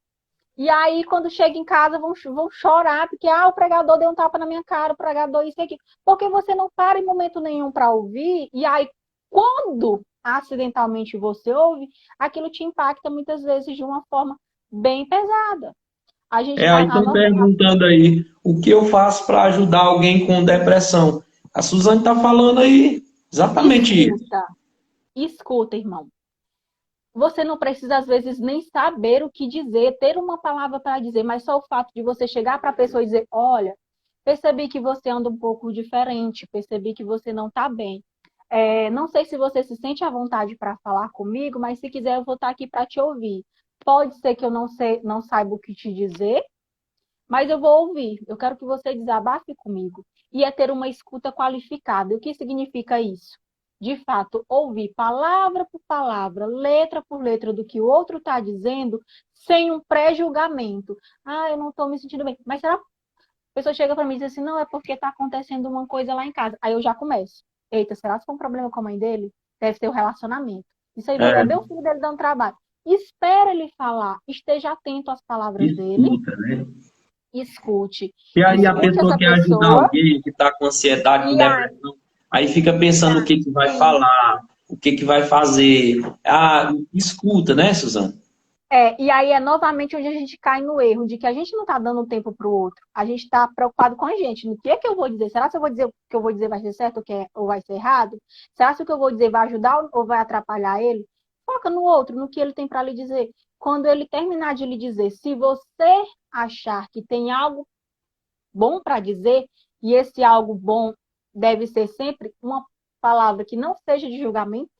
Speaker 2: e aí quando chega em casa vão chorar, porque o pregador deu um tapa na minha cara, o pregador isso e aquilo. Porque você não para em momento nenhum para ouvir, e aí quando acidentalmente você ouve, aquilo te impacta muitas vezes de uma forma bem pesada.
Speaker 1: aí estão perguntando aí o que eu faço para ajudar alguém com depressão. A Suzane está falando aí exatamente isso.
Speaker 2: Escuta, escuta, irmão. Você não precisa, às vezes, nem saber o que dizer, ter uma palavra para dizer, mas só o fato de você chegar para a pessoa e dizer: olha, percebi que você anda um pouco diferente, percebi que você não está bem. Não sei se você se sente à vontade para falar comigo, mas se quiser, eu vou estar aqui para te ouvir. Pode ser que eu não saiba o que te dizer, mas eu vou ouvir. Eu quero que você desabafe comigo. E é ter uma escuta qualificada. E o que significa isso? De fato, ouvir palavra por palavra, letra por letra do que o outro está dizendo, sem um pré-julgamento. Eu não estou me sentindo bem. Mas será que a pessoa chega para mim e diz assim, não, é porque está acontecendo uma coisa lá em casa. Aí eu já começo. Eita, será que foi um problema com a mãe dele? Deve ser o relacionamento. Isso aí é
Speaker 1: É,
Speaker 2: bem o filho dele dando trabalho. Espera ele falar, esteja atento às palavras dele,
Speaker 1: escuta, né?
Speaker 2: escute.
Speaker 1: E aí a
Speaker 2: Escute
Speaker 1: pessoa
Speaker 2: essa
Speaker 1: quer ajudar
Speaker 2: pessoa
Speaker 1: alguém que está com ansiedade, com
Speaker 2: e a,
Speaker 1: depressão, aí fica pensando o que que vai
Speaker 2: sim.
Speaker 1: falar, o que que vai fazer. Escuta, né, Suzana?
Speaker 2: E aí é novamente onde a gente cai no erro de que a gente não está dando tempo para o outro. A gente está preocupado com a gente. No que é que eu vou dizer? Será que eu vou dizer o que eu vou dizer vai ser certo ou vai ser errado? Será que o que eu vou dizer vai ajudar ou vai atrapalhar ele? Foca no outro, no que ele tem para lhe dizer. Quando ele terminar de lhe dizer, se você achar que tem algo bom para dizer, e esse algo bom deve ser sempre uma palavra que não seja de julgamento,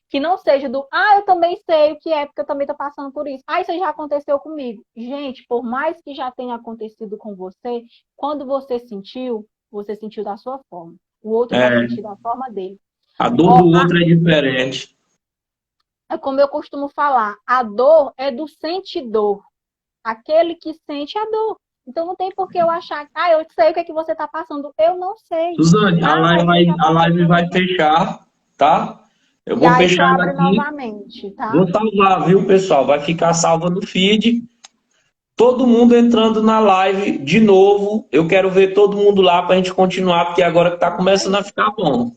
Speaker 2: que não seja eu também sei o que é, porque eu também estou passando por isso. Isso já aconteceu comigo. Gente, por mais que já tenha acontecido com você, quando você sentiu da sua forma. O outro vai
Speaker 1: É,
Speaker 2: sentir da forma dele.
Speaker 1: a dor
Speaker 2: Ó,
Speaker 1: do outro é diferente.
Speaker 2: É como eu costumo falar, a dor é do sentidor, aquele que sente a dor. Então não tem por que eu achar, eu sei o que é que você está passando. Eu não sei.
Speaker 3: Suzane,
Speaker 2: Mas você já
Speaker 3: a
Speaker 2: passou
Speaker 3: live
Speaker 2: por
Speaker 3: vai
Speaker 2: isso.
Speaker 3: fechar, tá? Eu
Speaker 2: E
Speaker 3: vou
Speaker 2: aí tu
Speaker 3: fechar ela
Speaker 2: abre
Speaker 3: aqui,
Speaker 2: novamente, tá?
Speaker 3: vou salvar, viu, pessoal? Vai ficar salva no feed. Todo mundo entrando na live de novo. Eu quero ver todo mundo lá para a gente continuar, porque agora que tá
Speaker 2: Isso
Speaker 3: começando
Speaker 2: aí.
Speaker 3: a ficar bom.